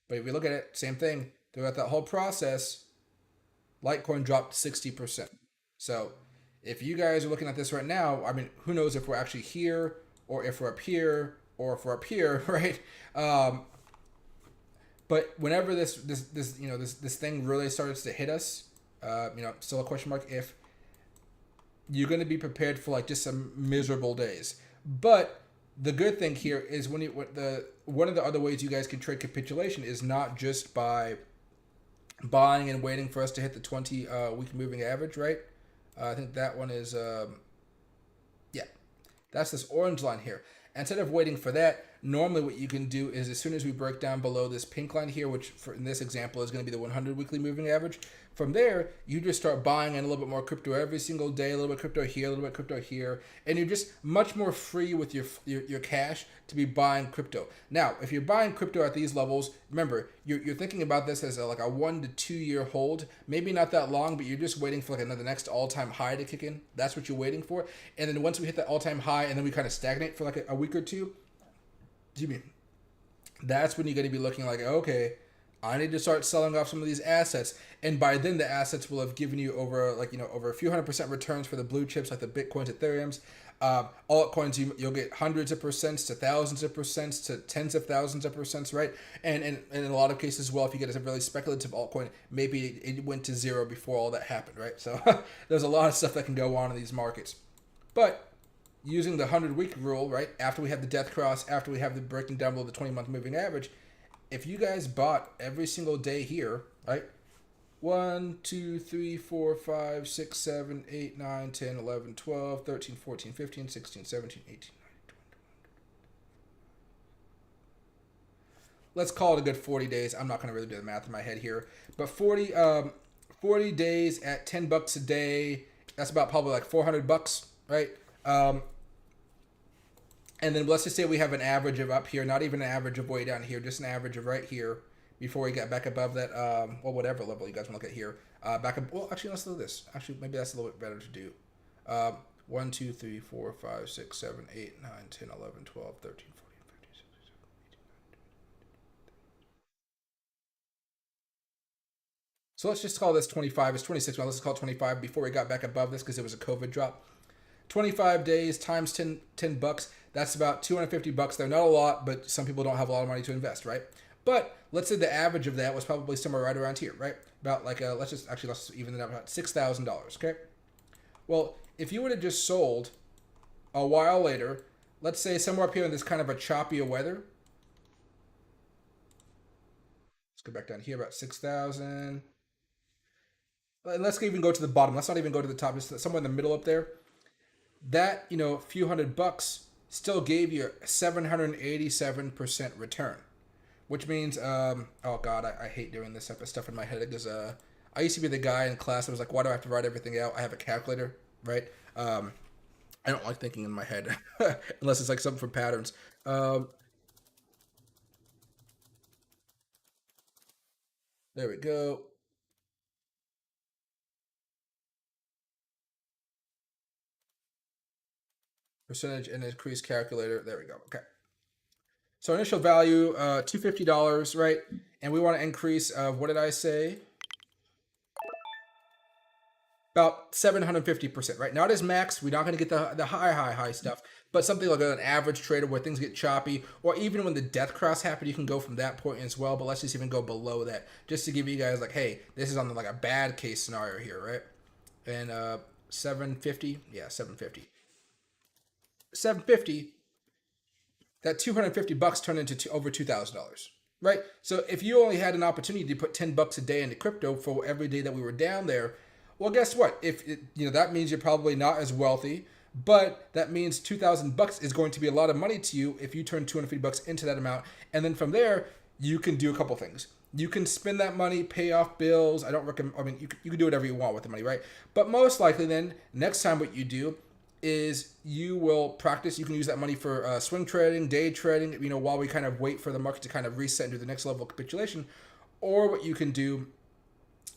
But if we look at it, same thing. Throughout that whole process, Litecoin dropped 60%. So if you guys are looking at this right now, I mean, who knows if we're actually here or if we're up here or if we're up here, right? But whenever this thing really starts to hit us, still a question mark if you're going to be prepared for like just some miserable days. But the good thing here is one of the other ways you guys can trade capitulation is not just by buying and waiting for us to hit the 20 week moving average, right? I think that one is that's this orange line here. Instead of waiting for that, normally what you can do is as soon as we break down below this pink line here, which in this example is going to be the 100 weekly moving average, from there, you just start buying in a little bit more crypto every single day, a little bit crypto here, a little bit crypto here, and you're just much more free with your cash to be buying crypto. Now, if you're buying crypto at these levels, remember, you're thinking about this as like a 1 to 2 year hold, maybe not that long, but you're just waiting for like the next all-time high to kick in. That's what you're waiting for. And then once we hit that all-time high and then we kind of stagnate for like a week or two, that's when you're going to be looking like, okay, I need to start selling off some of these assets, and by then the assets will have given you over a few 100% returns for the blue chips like the Bitcoins, Ethereums, altcoins. You'll get hundreds of percents to thousands of percents to tens of thousands of percents, right? And in a lot of cases, well, if you get a really speculative altcoin, maybe it went to zero before all that happened, right? So there's a lot of stuff that can go on in these markets, but using the 100-week rule, right? After we have the death cross, after we have the breaking down below the 20-month moving average, if you guys bought every single day here, right? 1, 2, 3, 4, 5, 6, 7, 8, 9, 10, 11, 12, 13, 14, 15, 16, 17, 18, 19, 20. Let's call it a good 40 days. I'm not going to really do the math in my head here. But 40 days at $10 a day, that's about probably like $400, right? And then let's just say we have an average of up here, not even an average of way down here, just an average of right here before we get back above that, well, whatever level you guys want to look at here. Back up, well, actually, let's do this. Actually, maybe that's a little bit better to do. 1, 2, 3, 4, 5, 6, 7, 8, 9, 10, 11, 12, 13, 14, 15, 16, 17, 18, 19. So let's just call this 25. It's 26 now. Let's just call it 25 before we got back above this because it was a COVID drop. 25 days times 10 bucks. That's about $250 there. Not a lot, but some people don't have a lot of money to invest, right? But let's say the average of that was probably somewhere right around here, right? About like let's even it up about $6,000. Okay. Well, if you would have just sold a while later, let's say somewhere up here in this kind of a choppy weather. Let's go back down here about 6,000. Let's even go to the bottom. Let's not even go to the top. Just somewhere in the middle up there. That few $100 still gave you a 787% return, which means oh god, I hate doing this type of stuff in my head because I used to be the guy in class that was like, why do I have to write everything out? I have a calculator, right? I don't like thinking in my head unless it's like something for patterns. There we go. Percentage and increase calculator. There we go. Okay. So initial value, $250, right? And we want to increase of, what did I say? About 750%, right? Not as max. We're not going to get the high stuff, but something like an average trader where things get choppy, or even when the death cross happened, you can go from that point as well. But let's just even go below that, just to give you guys like, hey, this is on like a bad case scenario here, right? And 750, yeah, 750. 750, that $250 turned into over $2,000, right? So if you only had an opportunity to put $10 a day into crypto for every day that we were down there, well, guess what? If that means you're probably not as wealthy, but that means $2,000 is going to be a lot of money to you if you turn $250 into that amount, and then from there you can do a couple things. You can spend that money, pay off bills. I don't recommend. I mean, you can do whatever you want with the money, right? But most likely, then next time what you do is you will practice. You can use that money for swing trading, day trading, while we kind of wait for the market to kind of reset and do the next level of capitulation. Or what you can do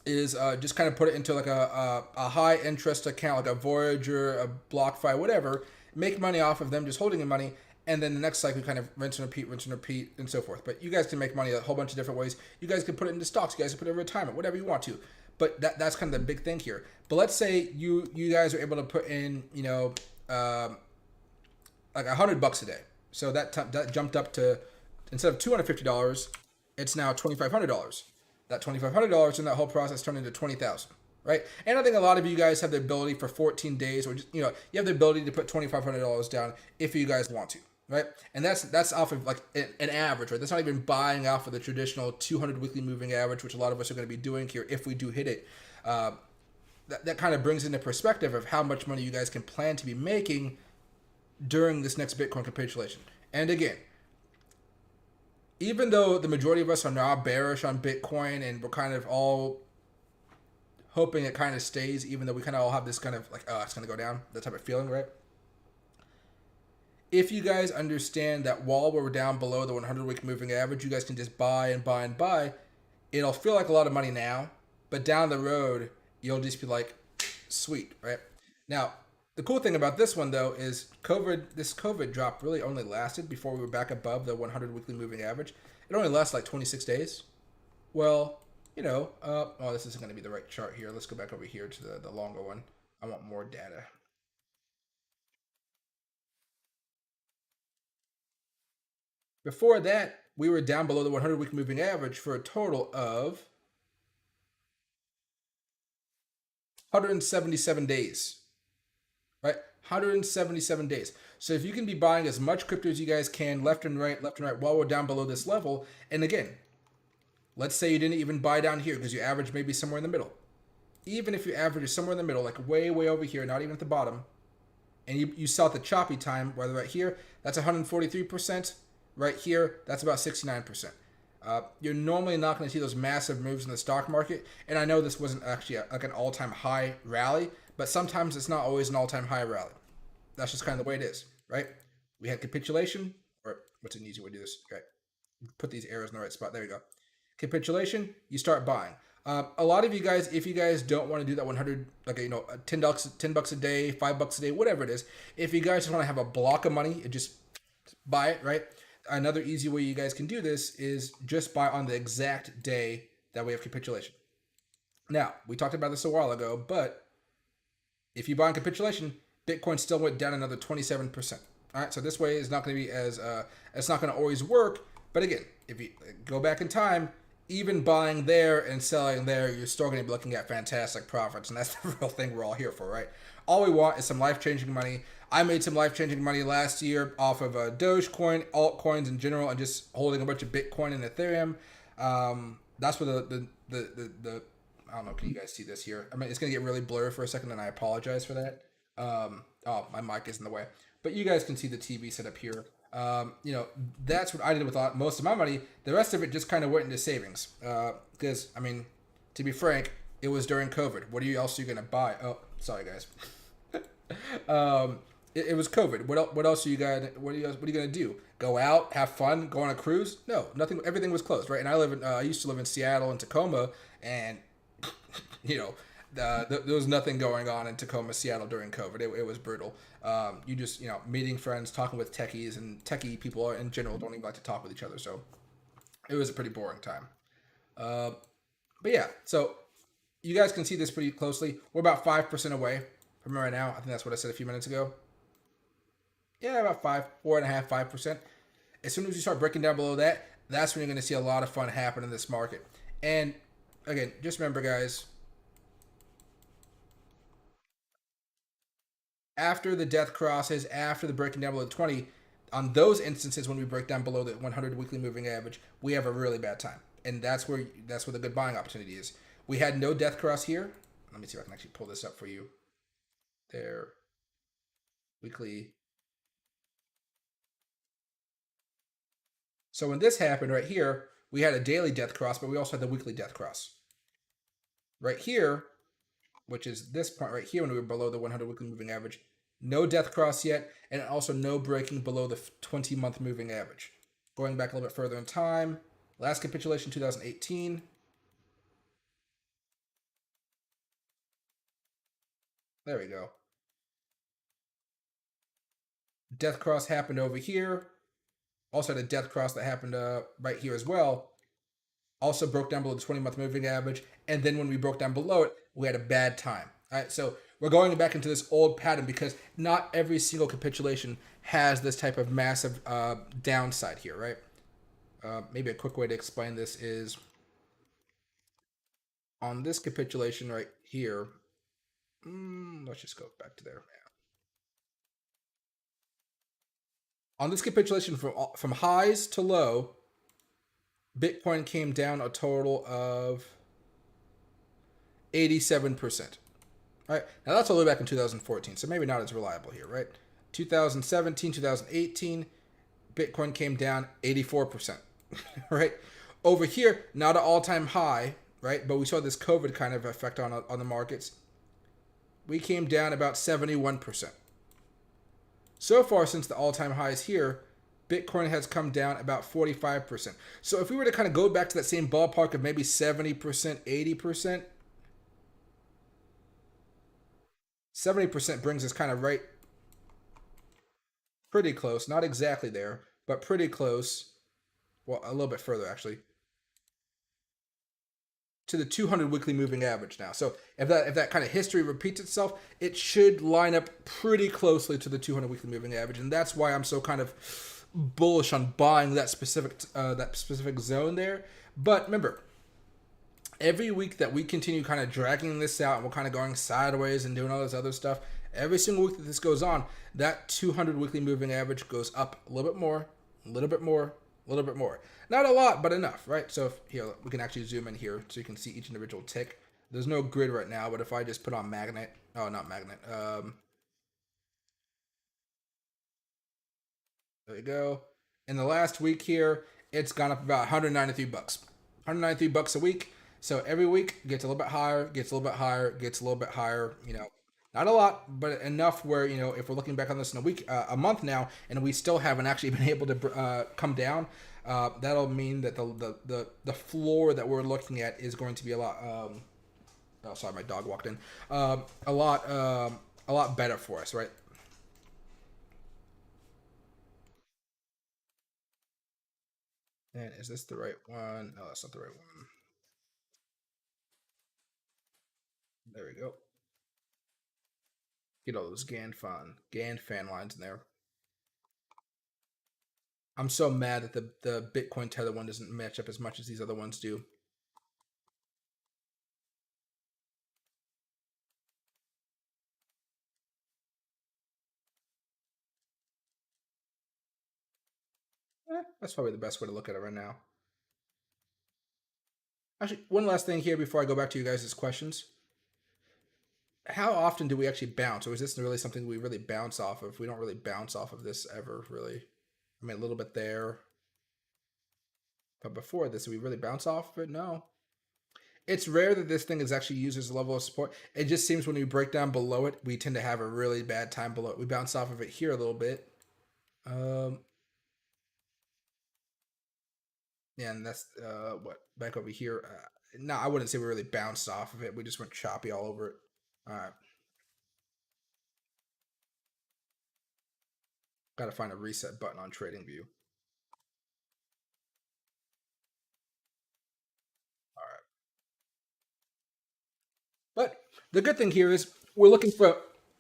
is just kind of put it into like a high interest account, like a Voyager, a BlockFi, whatever. Make money off of them, just holding the money. And then the next cycle, kind of rinse and repeat, and so forth. But you guys can make money a whole bunch of different ways. You guys can put it into stocks. You guys can put it in retirement, whatever you want to. But that's kind of the big thing here. But let's say you guys are able to put in, like $100 a day. So that jumped up to, instead of $250, it's now $2,500. That $2,500 in that whole process turned into $20,000, right? And I think a lot of you guys have the ability for 14 days, or just you have the ability to put $2,500 down if you guys want to, right? And that's off of like an average, right? That's not even buying off of the traditional 200 weekly moving average, which a lot of us are going to be doing here if we do hit it. That kind of brings into perspective of how much money you guys can plan to be making during this next Bitcoin capitulation. And again, even though the majority of us are now bearish on Bitcoin and we're kind of all hoping it kind of stays, even though we kind of all have this kind of like, oh, it's going to go down, that type of feeling, right? If you guys understand that while we're down below the 100-week moving average, you guys can just buy and buy and buy. It'll feel like a lot of money now, but down the road, you'll just be like, sweet, right? Now, the cool thing about this one, though, is this COVID drop really only lasted before we were back above the 100 weekly moving average. It only lasted like 26 days. Well, this isn't going to be the right chart here. Let's go back over here to the longer one. I want more data. Before that, we were down below the 100-week moving average for a total of 177 days. Right? 177 days. So if you can be buying as much crypto as you guys can, left and right, while we're down below this level, and again, let's say you didn't even buy down here because you average maybe somewhere in the middle. Even if you average somewhere in the middle, like way over here, not even at the bottom, and you sell at the choppy time, whether right here, that's 143%. Right here, that's about 69%. You're normally not going to see those massive moves in the stock market. And I know this wasn't actually like an all-time high rally, but sometimes it's not always an all-time high rally. That's just kind of the way it is, right? We had capitulation, or what's an easy way to do this? Okay, put these arrows in the right spot. There we go. Capitulation, you start buying. A lot of you guys, if you guys don't want to do that 100, like, you know, $10 a day, $5 a day, whatever it is, if you guys just want to have a block of money and just buy it, right? Another easy way you guys can do this is just buy on the exact day that we have capitulation. Now, we talked about this a while ago, but if you buy on capitulation, Bitcoin still went down another 27%. All right, so this way is not going to be as, it's not going to always work. But again, if you go back in time, even buying there and selling there, you're still going to be looking at fantastic profits. And that's the real thing we're all here for, right? All we want is some life-changing money. I made some life-changing money last year off of Dogecoin, altcoins in general, and just holding a bunch of Bitcoin and Ethereum. That's where the I don't know, can you guys see this here? I mean, it's going to get really blurry for a second, and I apologize for that. Oh, my mic is in the way. But you guys can see the TV setup here. You know, that's what I did with most of my money. The rest of it just kind of went into savings. Because, I mean, to be frank, it was during COVID. What else are you going to buy? Oh, sorry, guys. It was COVID. What else are you going what are you going to do? Go out, have fun, go on a cruise? No, nothing. Everything was closed, right? And I used to live in Seattle and Tacoma, and, you know, there was nothing going on in Tacoma, Seattle during COVID. It was brutal. You just, you know, meeting friends, talking with techies, and techie people in general don't even like to talk with each other. So it was a pretty boring time. But yeah, so you guys can see this pretty closely. We're about 5% away from right now. I think that's what I said a few minutes ago. Yeah, about 4.5%, 5%. As soon as you start breaking down below that, that's when you're going to see a lot of fun happen in this market. And again, just remember, guys, after the death crosses, after the breaking down below 20, on those instances when we break down below the 100 weekly moving average, we have a really bad time. And that's where the good buying opportunity is. We had no death cross here. Let me see if I can actually pull this up for you. There. Weekly. So when this happened right here, we had a daily death cross, but we also had the weekly death cross. Right here, which is this point right here when we were below the 100 weekly moving average, no death cross yet, and also no breaking below the 20-month moving average. Going back a little bit further in time, last capitulation 2018. There we go. Death cross happened over here. Also had a death cross that happened right here as well. Also broke down below the 20-month moving average. And then when we broke down below it, we had a bad time. All right, so we're going back into this old pattern because not every single capitulation has this type of massive downside here, right? Maybe a quick way to explain this is on this capitulation right here. Let's just go back to there. On this capitulation from highs to low, Bitcoin came down a total of 87%. All right, now that's all the way back in 2014, so maybe not as reliable here, right? 2017, 2018, Bitcoin came down 84%, right? Over here, not an all-time high, right? But we saw this COVID kind of effect on the markets. We came down about 71%. So far, since the all-time highs here, Bitcoin has come down about 45%. So if we were to kind of go back to that same ballpark of maybe 70%, 80%, 70% brings us kind of right, pretty close, not exactly there, but pretty close, well, a little bit further actually, to the 200 weekly moving average now. So if that kind of history repeats itself, it should line up pretty closely to the 200 weekly moving average, and that's why I'm so kind of bullish on buying that specific zone there. But remember, every week that we continue kind of dragging this out and we're kind of going sideways and doing all this other stuff, Every single week that this goes on, that 200 weekly moving average goes up a little bit more, a little bit more, a little bit more. Not a lot, but enough, right? So if, here, we can actually zoom in here so you can see each individual tick. There's no grid right now, but if I just put on magnet, oh, not magnet, there you go. In the last week here, it's gone up about 193 bucks. 193 bucks a week. So every week gets a little bit higher, gets a little bit higher, gets a little bit higher. Not a lot, but enough where if we're looking back on this in a month now, and we still haven't actually been able to come down, that'll mean that the floor that we're looking at is going to be a lot. Oh, sorry, my dog walked in. A lot better for us, right? And is this the right one? No, that's not the right one. There we go. Get all those GAN fan lines in there. I'm so mad that the Bitcoin Tether one doesn't match up as much as these other ones do. That's probably the best way to look at it right now. Actually, one last thing here before I go back to you guys' questions. How often do we actually bounce? Or is this really something we really bounce off of? We don't really bounce off of this ever, really. I mean, a little bit there. But before this, we really bounce off of it? No. It's rare that this thing is actually used as a level of support. It just seems when we break down below it, we tend to have a really bad time below it. We bounce off of it here a little bit. Um, yeah, and that's what back over here. No, I wouldn't say we really bounced off of it. We just went choppy all over it. All right, got to find a reset button on TradingView. All right, but the good thing here is we're looking for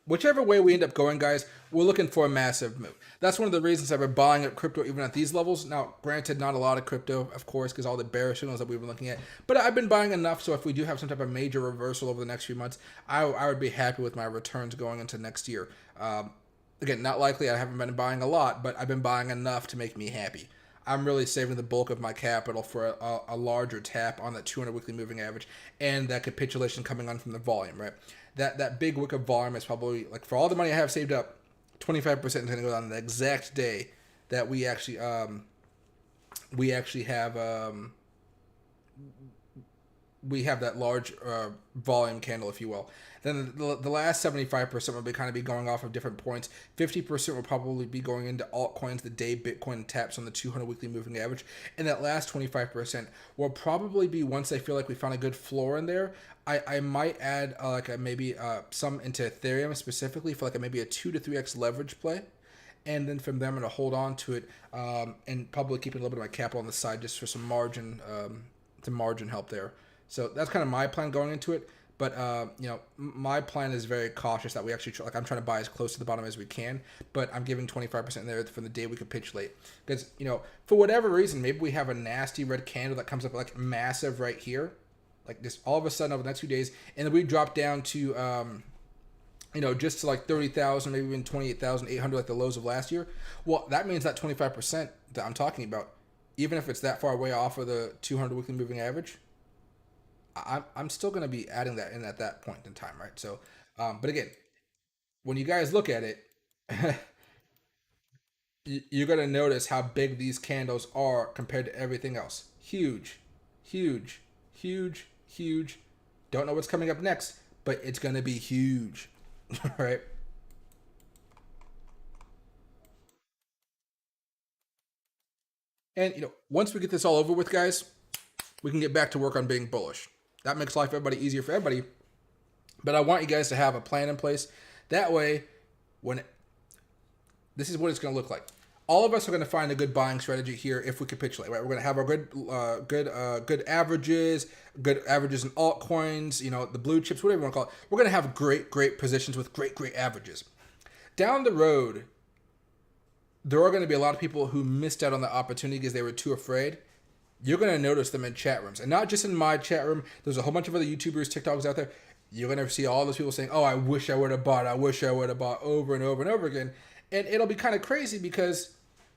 whichever way we end up going, guys. We're looking for a massive move. That's one of the reasons I've been buying up crypto even at these levels. Now, granted, not a lot of crypto, of course, because all the bearish signals that we've been looking at. But I've been buying enough, so if we do have some type of major reversal over the next few months, I would be happy with my returns going into next year. Again, not likely. I haven't been buying a lot, but I've been buying enough to make me happy. I'm really saving the bulk of my capital for a larger tap on that 200 weekly moving average and that capitulation coming on from the volume, right? That big wick of volume is probably, like, for all the money I have saved up, 25% is going to go down the exact day that we actually have that large volume candle, if you will. Then the last 75% will be going off of different points. 50% will probably be going into altcoins the day Bitcoin taps on the 200 weekly moving average. And that last 25% will probably be, once I feel like we found a good floor in there, I might add maybe some into Ethereum specifically for maybe a 2 to 3x leverage play. And then from there, I'm going to hold on to it and probably keeping a little bit of my capital on the side just for some margin help there. So that's kind of my plan going into it. But my plan is very cautious that we actually I'm trying to buy as close to the bottom as we can. But I'm giving 25% there from the day we capitulate, because for whatever reason, maybe we have a nasty red candle that comes up massive right here, like this all of a sudden over the next few days, and then we drop down to just to 30,000, maybe even 28,800, like the lows of last year. Well, that means that 25% that I'm talking about, even if it's that far away off of the 200 weekly moving average, I'm still going to be adding that in at that point in time, right? So, but again, when you guys look at it, you're going to notice how big these candles are compared to everything else. Huge, huge, huge, huge. Don't know what's coming up next, but it's going to be huge, right? And once we get this all over with, guys, we can get back to work on being bullish. That makes life everybody easier for everybody. But I want you guys to have a plan in place. That way, this is what it's going to look like. All of us are going to find a good buying strategy here if we capitulate, right? We're going to have our good averages in altcoins, the blue chips, whatever you want to call it. We're going to have great positions with great averages. Down the road, there are going to be a lot of people who missed out on the opportunity because they were too afraid. You're going to notice them in chat rooms, and not just in my chat room. There's a whole bunch of other YouTubers, TikToks out there. you're gonna see all those people saying, "Oh, I wish I would have bought. I wish I would have bought," over and over and over again, and it'll be kind of crazy because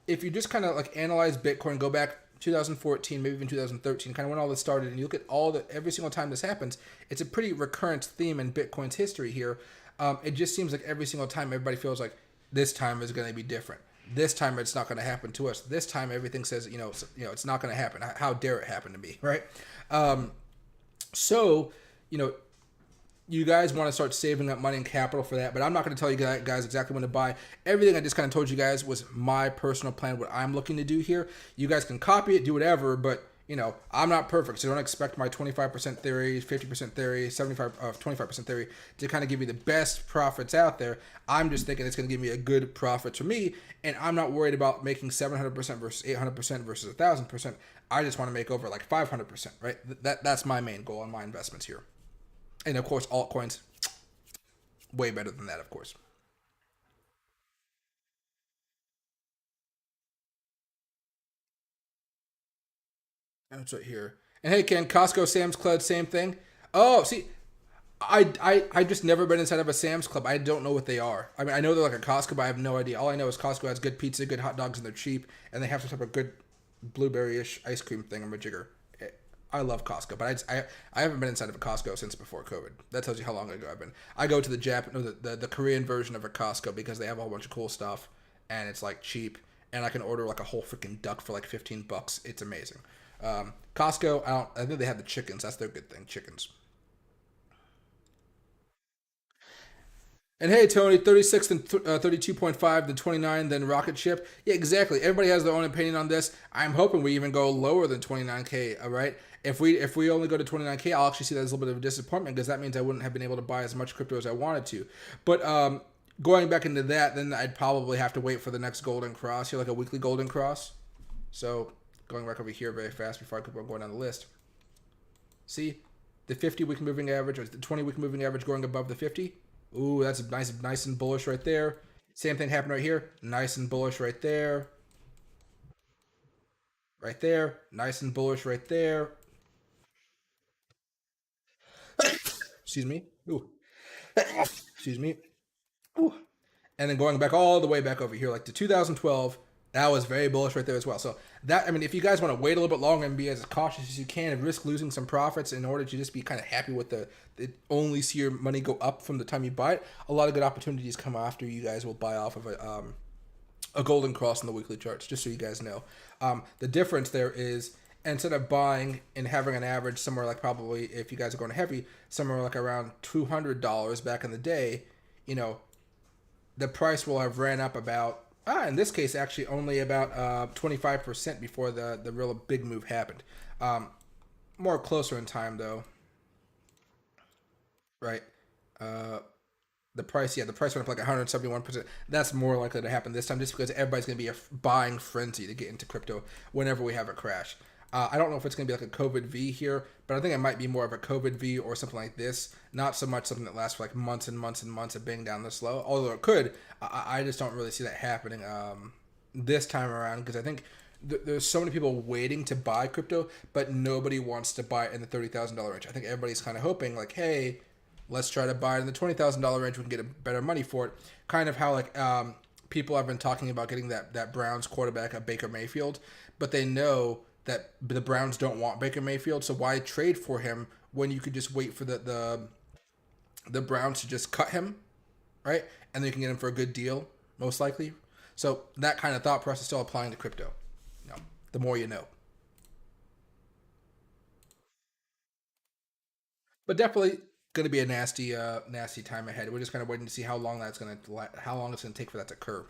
if you just kind of like analyze Bitcoin, go back 2014, maybe even 2013, kind of when all this started, and you look at every single time this happens, it's a pretty recurrent theme in Bitcoin's history here. It just seems like every single time everybody feels like this time is going to be different. This time it's not going to happen to us. This time everything says it's not going to happen. How dare it happen to me, right? So you know you guys want to start saving up money and capital for that, but I'm not going to tell you guys exactly when to buy. Everything I just kind of told you guys was my personal plan, what I'm looking to do here. You guys can copy it, do whatever, but I'm not perfect, so don't expect my 25% theory, 50% theory, 25% theory to kind of give you the best profits out there. I'm just thinking it's going to give me a good profit for me, and I'm not worried about making 700% versus 800% versus 1,000%. I just want to make over like 500%, right? That's my main goal on my investments here. And of course, altcoins, way better than that, of course. That's right here. And hey, Ken, Costco, Sam's Club, same thing. Oh, see, I just never been inside of a Sam's Club. I don't know what they are. I mean, I know they're like a Costco, but I have no idea. All I know is Costco has good pizza, good hot dogs, and they're cheap, and they have some type of good blueberry-ish ice cream thing. I'm a jigger. I love Costco, but I haven't been inside of a Costco since before COVID. That tells you how long ago I've been. I go to the Korean version of a Costco because they have a whole bunch of cool stuff, and it's like cheap, and I can order like a whole freaking duck for like $15. It's amazing. Costco, I think they have the chickens. That's their good thing, chickens. And hey, Tony, 36 and 32.5, then 29, then rocket ship. Yeah, exactly. Everybody has their own opinion on this. I'm hoping we even go lower than 29K, all right? If we only go to 29K, I'll actually see that as a little bit of a disappointment because that means I wouldn't have been able to buy as much crypto as I wanted to. But going back into that, then I'd probably have to wait for the next golden cross here, like a weekly golden cross. So going back over here very fast before I keep on going down the list. See, the 50-week moving average or the 20-week moving average going above the 50. Ooh, that's nice and bullish right there. Same thing happened right here. Nice and bullish right there. Right there. Nice and bullish right there. Excuse me. Ooh. Excuse me. Ooh. And then going back all the way back over here, like to 2012, that was very bullish right there as well. So that, I mean, if you guys want to wait a little bit longer and be as cautious as you can and risk losing some profits in order to just be kind of happy with the only see your money go up from the time you buy it, a lot of good opportunities come after you guys will buy off of a golden cross in the weekly charts, just so you guys know. The difference there is instead of buying and having an average somewhere like probably, if you guys are going heavy, somewhere like around $200 back in the day, you know, the price will have ran up about, in this case, actually only about 25% before the real big move happened. More closer in time, though, right? Uh, the price went up like 171%. That's more likely to happen this time just because everybody's going to be a buying frenzy to get into crypto whenever we have a crash. I don't know if it's going to be like a COVID V here, but I think it might be more of a COVID V or something like this. Not so much something that lasts for like months and months and months of being down this low. Although it could, I just don't really see that happening this time around because I think there's so many people waiting to buy crypto, but nobody wants to buy it in the $30,000 range. I think everybody's kind of hoping like, hey, let's try to buy it in the $20,000 range. We can get a better money for it. Kind of how like people have been talking about getting that Browns quarterback, Baker Mayfield, but they know that the Browns don't want Baker Mayfield, so why trade for him when you could just wait for the Browns to just cut him, right? And then you can get him for a good deal, most likely. So that kind of thought process is still applying to crypto. You know, the more you know. But definitely going to be a nasty time ahead. We're just kind of waiting to see how long it's going to take for that to occur.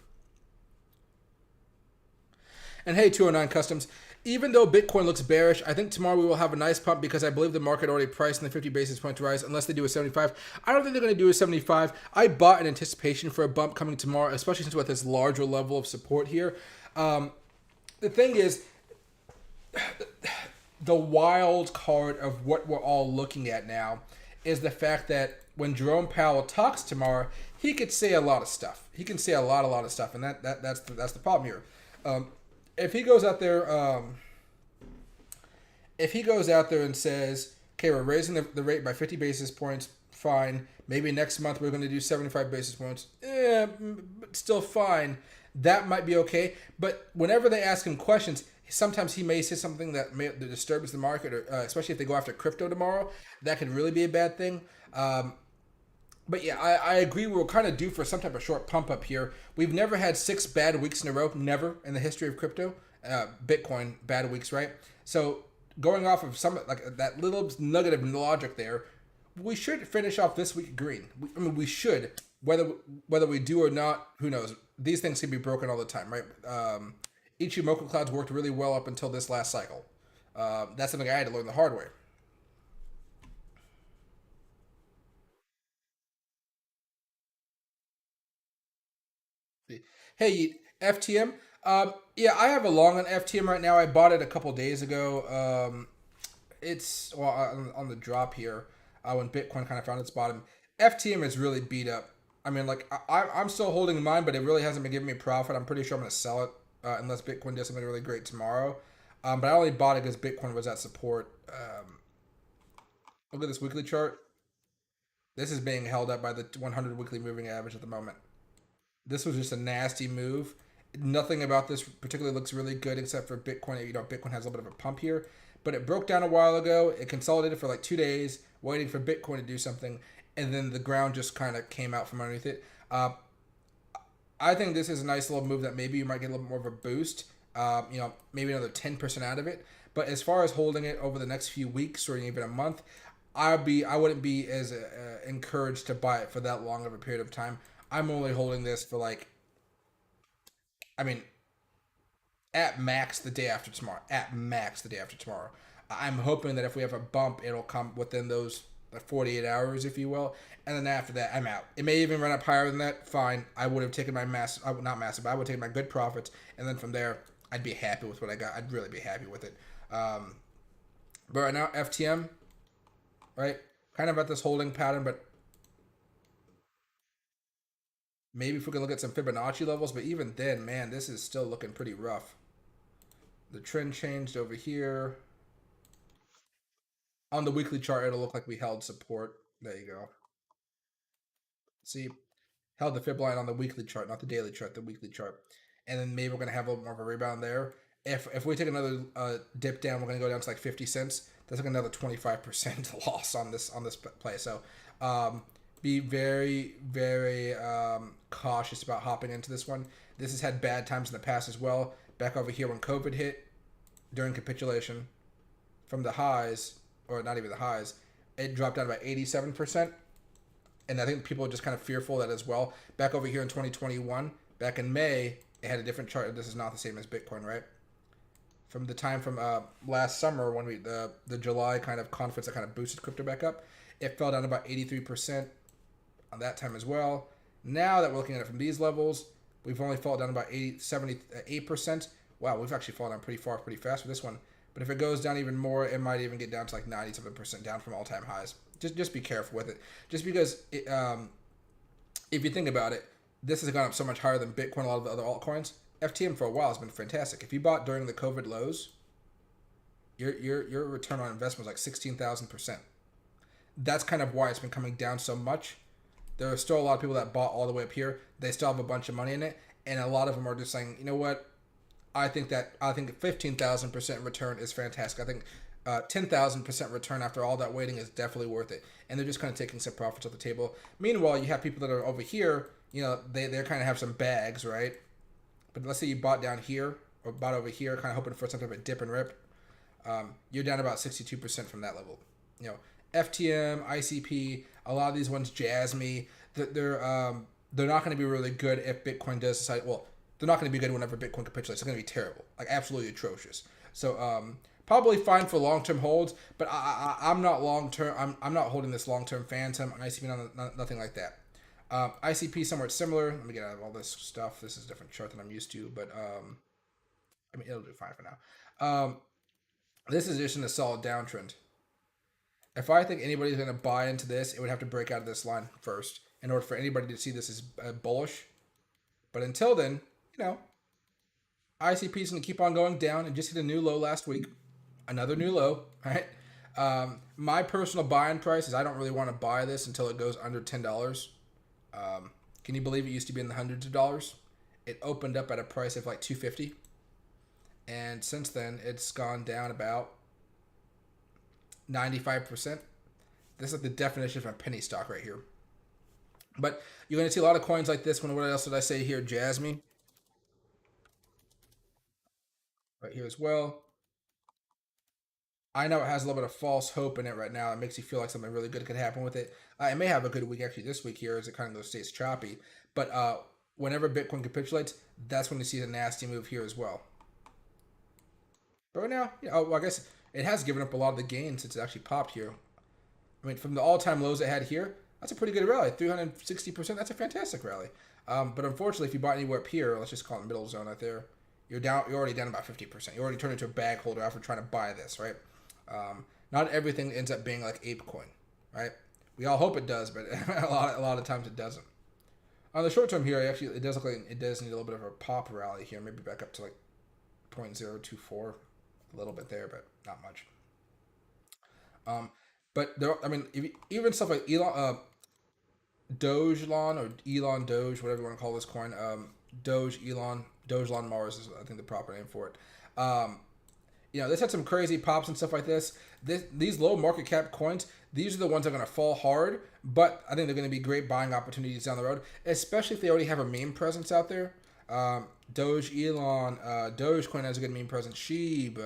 And hey, 209 Customs, even though Bitcoin looks bearish, I think tomorrow we will have a nice pump because I believe the market already priced in the 50 basis point rise unless they do a 75. I don't think they're going to do a 75. I bought in anticipation for a bump coming tomorrow, especially since we're at this larger level of support here. The thing is, the wild card of what we're all looking at now is the fact that when Jerome Powell talks tomorrow, he could say a lot of stuff. He can say a lot of stuff, and that's the problem here. If he goes out there, and says, "Okay, we're raising the rate by 50 basis points fine. Maybe next month we're going to do 75 basis points. But still fine. That might be okay. But whenever they ask him questions, sometimes he may say something that disturbs the market, or especially if they go after crypto tomorrow, that could really be a bad thing. But yeah, I agree. We're kind of due for some type of short pump up here. We've never had 6 bad weeks in a row, never in the history of crypto. Bitcoin bad weeks, right? So going off of some like that little nugget of logic there, we should finish off this week green. We should, whether we do or not, who knows? These things can be broken all the time, right? Ichimoku clouds worked really well up until this last cycle. That's something I had to learn the hard way. Hey, FTM. Yeah, I have a long on FTM right now. I bought it a couple days ago. It's well on the drop here when Bitcoin kind of found its bottom. FTM is really beat up. I mean, like I'm still holding mine, but it really hasn't been giving me profit. I'm pretty sure I'm going to sell it unless Bitcoin does something really great tomorrow. But I only bought it because Bitcoin was at support. Look at this weekly chart. This is being held up by the 100 weekly moving average at the moment. This was just a nasty move. Nothing about this particularly looks really good except for Bitcoin. Bitcoin has a little bit of a pump here, but it broke down a while ago. It consolidated for like 2 days, waiting for Bitcoin to do something, and then the ground just kind of came out from underneath it. I think this is a nice little move that maybe you might get a little more of a boost. Maybe another 10% out of it. But as far as holding it over the next few weeks or even a month, I wouldn't be as encouraged to buy it for that long of a period of time. I'm only holding this for like, I mean, at max the day after tomorrow. At max the day after tomorrow. I'm hoping that if we have a bump, it'll come within those 48 hours, if you will. And then after that, I'm out. It may even run up higher than that. Fine. I would have taken my not massive, but I would take my good profits. And then from there, I'd be happy with what I got. I'd really be happy with it. But right now, FTM, right? Kind of at this holding pattern, but maybe if we can look at some Fibonacci levels. But even then, man, this is still looking pretty rough. The trend changed over here. On the weekly chart, it'll look like we held support. There you go. See, held the fib line on the weekly chart, not the daily chart, the weekly chart. And then maybe we're gonna have a little more of a rebound there. If we take another dip down, we're gonna go down to like 50 cents. That's like another 25% loss on this play. So be very very cautious about hopping into this one. This has had bad times in the past as well. Back over here when COVID hit during capitulation from the highs, or not even the highs, it dropped down about 87%. And I think people are just kind of fearful of that as well. Back over here in 2021, back in May, it had a different chart. This is not the same as Bitcoin, right? From the time from last summer when the July kind of conference that kind of boosted crypto back up, it fell down about 83% on that time as well. Now that we're looking at it from these levels, we've only fallen down about 78%. Wow, we've actually fallen down pretty far, pretty fast with this one. But if it goes down even more, it might even get down to like 97% down from all-time highs. Just be careful with it. Just because if you think about it, this has gone up so much higher than Bitcoin, a lot of the other altcoins. FTM for a while has been fantastic. If you bought during the COVID lows, your return on investment was like 16,000%. That's kind of why it's been coming down so much. There are still a lot of people that bought all the way up here. They still have a bunch of money in it, and a lot of them are just saying, you know what? I think 15,000% return is fantastic. I think 10,000% return after all that waiting is definitely worth it. And they're just kind of taking some profits off the table. Meanwhile, you have people that are over here, they kind of have some bags, right? But let's say you bought down here or bought over here, kind of hoping for some type of dip and rip. You're down about 62% from that level. FTM, ICP, a lot of these ones jazz me. They're not going to be really good if Bitcoin does decide. Well, they're not going to be good whenever Bitcoin capitulates. They're going to be terrible, like absolutely atrocious. So probably fine for long-term holds, but I'm not long-term. I'm not holding this long-term Phantom, ICP, nothing like that. ICP somewhat similar. Let me get out of all this stuff. This is a different chart than I'm used to, but it'll do fine for now. This is just in a solid downtrend. If I think anybody's going to buy into this, it would have to break out of this line first in order for anybody to see this as bullish. But until then, ICP is going to keep on going down and just hit a new low last week. Another new low, right? My personal buying price is I don't really want to buy this until it goes under $10. Can you believe it used to be in the hundreds of dollars? It opened up at a price of like 250, and since then it's gone down about 95%. This is like the definition of a penny stock right here. But you're going to see a lot of coins like this one. What else did I say here? Jasmine right here as well. I know it has a little bit of false hope in it right now. It makes you feel like something really good could happen with it. It may have a good week actually this week here as it kind of stays choppy. But whenever Bitcoin capitulates, that's when you see the nasty move here as well. But right now, well, I guess it has given up a lot of the gain since it actually popped here. I mean, from the all-time lows it had here, that's a pretty good rally. 360%, that's a fantastic rally. But unfortunately, if you bought anywhere up here, let's just call it the middle zone right there, you're down. You're already down about 50%. You already turned into a bag holder after trying to buy this, right? Not everything ends up being like ApeCoin, right? We all hope it does, but a lot of times it doesn't. On the short term here, actually, it does look like it does need a little bit of a pop rally here, maybe back up to like 0.024, a little bit there, but not much. But there, I mean, even stuff like Dogelon or Elon Doge, whatever you want to call this coin, Dogelon Mars is I think the proper name for it. This had some crazy pops and stuff like this. These low market cap coins, these are the ones that are going to fall hard, but I think they're going to be great buying opportunities down the road, especially if they already have a meme presence out there. Doge, Elon, Dogecoin has a good meme presence. Sheeb,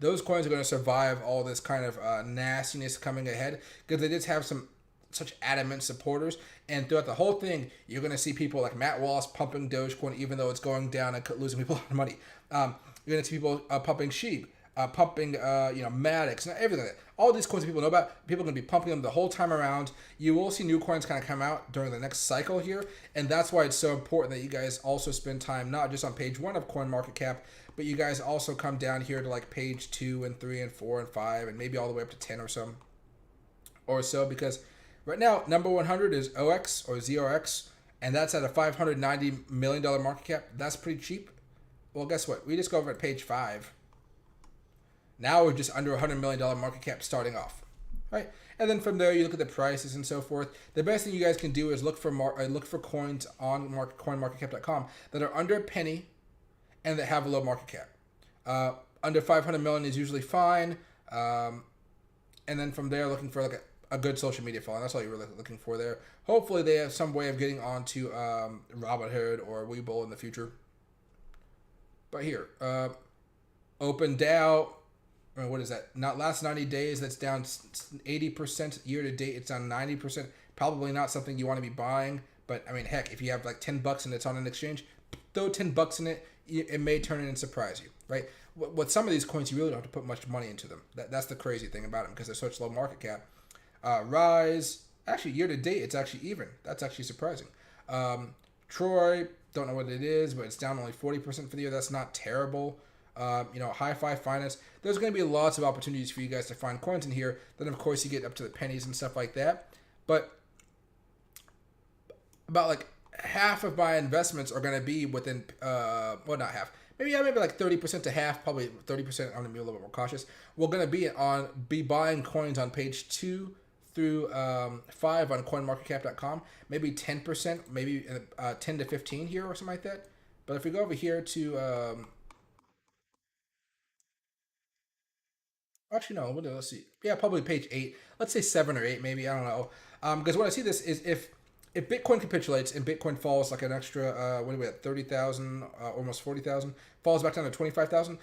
those coins are going to survive all this kind of nastiness coming ahead because they just have some such adamant supporters. And throughout the whole thing, you're going to see people like Matt Wallace pumping Dogecoin, even though it's going down and losing people a lot of money. You're going to see people pumping Sheep, pumping, Maddox, and everything. All these coins that people know about, people are going to be pumping them the whole time around. You will see new coins kind of come out during the next cycle here, and that's why it's so important that you guys also spend time not just on page 1 of CoinMarketCap, but you guys also come down here to like page 2 and 3 and 4 and 5 and maybe all the way up to 10 or so, because right now number 100 is OX or ZRX, and that's at a $590 million market cap. That's pretty cheap. Well, guess what? We just go over at page 5. Now we're just under $100 million market cap starting off, right? And then from there, you look at the prices and so forth. The best thing you guys can do is look for coins on CoinMarketCap.com that are under a penny and that have a low market cap. Under 500 million is usually fine. And then from there, looking for like a good social media following. That's all you're really looking for there. Hopefully, they have some way of getting onto Robinhood or Webull in the future. But here, Open DAO. What is that? Not last 90 days. That's down 80% year to date. It's down 90%. Probably not something you want to be buying. But I mean, heck, if you have like $10 and it's on an exchange, throw $10 in it. It may turn in and surprise you, right? With some of these coins, you really don't have to put much money into them. That's the crazy thing about them because they're such low market cap. Rise, actually year to date, it's actually even. That's actually surprising. Troy, don't know what it is, but it's down only 40% for the year. That's not terrible. Hi-Fi Finance. There's going to be lots of opportunities for you guys to find coins in here. Then, of course, you get up to the pennies and stuff like that. But about like half of my investments are going to be within, not half. Maybe like 30% to half, probably 30%. I'm going to be a little bit more cautious. We're going to be buying coins on page 2 through 5 on CoinMarketCap.com. Maybe 10%, maybe 10 to 15 here or something like that. But if we go over here to actually, no. Let's see. Yeah, probably page 8. Let's say 7 or 8, maybe. I don't know. Because when I see this is if Bitcoin capitulates and Bitcoin falls like an extra, what are we at, 30,000, almost 40,000, falls back down to 25,000,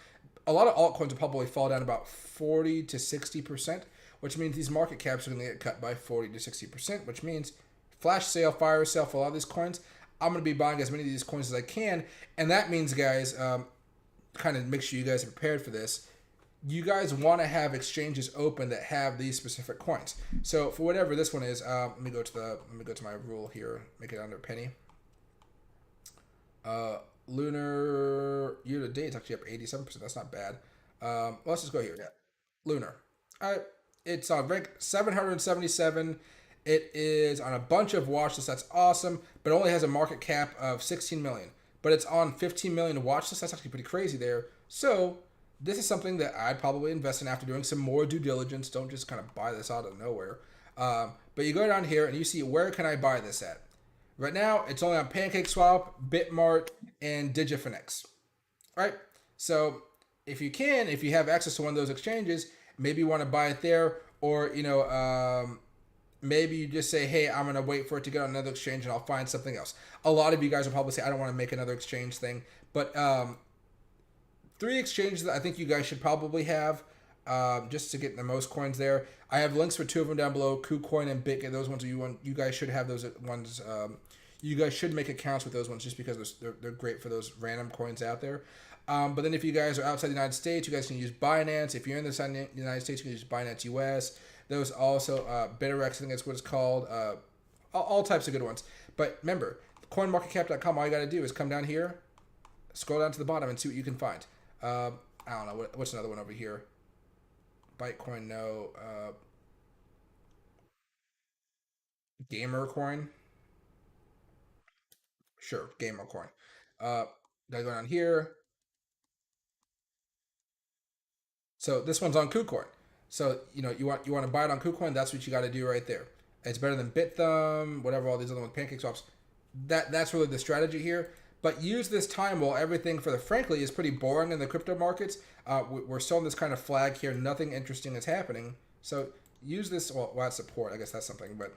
a lot of altcoins will probably fall down about 40 to 60%, which means these market caps are going to get cut by 40 to 60%, which means flash sale, fire sale for a lot of these coins. I'm going to be buying as many of these coins as I can. And that means, guys, kind of make sure you guys are prepared for this. You guys want to have exchanges open that have these specific coins. So for whatever this one is, let me go to my rule here, make it under a penny. Lunar year to date is actually up 87%. That's not bad. Let's just go here. Yeah, Lunar. It's on rank 777. It is on a bunch of watch lists. That's awesome, but it only has a market cap of 16 million. But it's on 15 million watch lists. That's actually pretty crazy there. So this is something that I'd probably invest in after doing some more due diligence. Don't just kind of buy this out of nowhere. But you go down here and you see, where can I buy this at? Right now, it's only on PancakeSwap, Bitmart, and Digifinex. Right? So if you have access to one of those exchanges, maybe you want to buy it there, or maybe you just say, hey, I'm going to wait for it to get on another exchange and I'll find something else. A lot of you guys will probably say, I don't want to make another exchange thing. But three exchanges that I think you guys should probably have, just to get the most coins there. I have links for two of them down below, KuCoin and BitGet. Those ones you guys should have those ones. You guys should make accounts with those ones just because they're great for those random coins out there. But then if you guys are outside the United States, you guys can use Binance. If you're in the United States, you can use Binance US. Those also, BitRX, I think that's what it's called. All types of good ones. But remember, coinmarketcap.com, all you got to do is come down here, scroll down to the bottom, and see what you can find. I don't know. What's another one over here? Bitcoin, no. Gamercoin? Sure, Gamercoin. Gotta go down here. So this one's on KuCoin. So you want to buy it on KuCoin. That's what you got to do right there. It's better than BitThumb, whatever all these other ones, PancakeSwaps. That's really the strategy here. But use this time while everything, frankly, is pretty boring in the crypto markets. We're still in this kind of flag here. Nothing interesting is happening. So use this. Well, at support, I guess that's something. But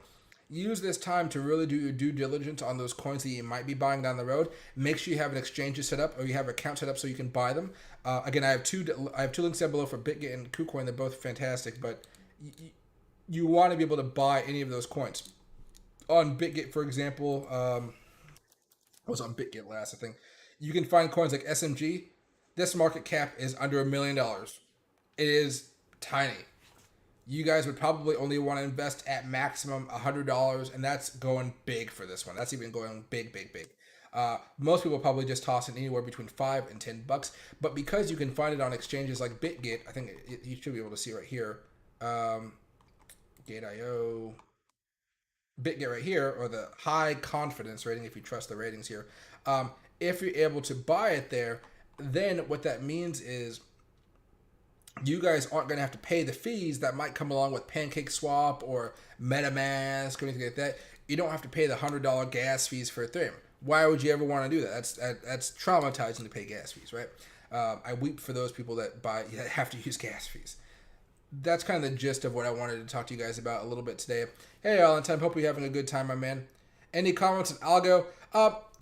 use this time to really do your due diligence on those coins that you might be buying down the road. Make sure you have an exchange set up or you have an account set up so you can buy them. Again, I have two links down below for BitGet and KuCoin. They're both fantastic, but you want to be able to buy any of those coins. On BitGet, for example, I was on BitGet last, I think. You can find coins like SMG. This market cap is under $1 million. It is tiny. You guys would probably only want to invest at maximum $100, and that's going big for this one. That's even going big, big, big. Most people probably just toss it anywhere between $5 and $10. But because you can find it on exchanges like BitGet, I think you should be able to see right here. Gate.io, BitGet right here, or the high confidence rating, if you trust the ratings here. If you're able to buy it there, then what that means is you guys aren't going to have to pay the fees that might come along with PancakeSwap or MetaMask or anything like that. You don't have to pay the $100 gas fees for Ethereum. Why would you ever want to do that? That's traumatizing to pay gas fees, right? I weep for those people that have to use gas fees. That's kind of the gist of what I wanted to talk to you guys about a little bit today. Hey, Allenton, hope you're having a good time, my man. Any comments on Algo?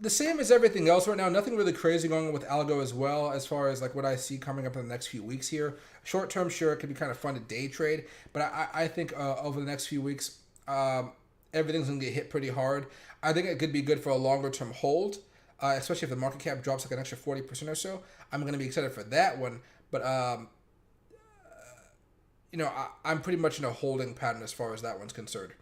The same as everything else right now. Nothing really crazy going on with Algo as well, as far as like what I see coming up in the next few weeks here. Short term, sure, it could be kind of fun to day trade, but I think over the next few weeks, everything's gonna get hit pretty hard. I think it could be good for a longer term hold, especially if the market cap drops like an extra 40% or so. I'm gonna be excited for that one, but I'm pretty much in a holding pattern as far as that one's concerned.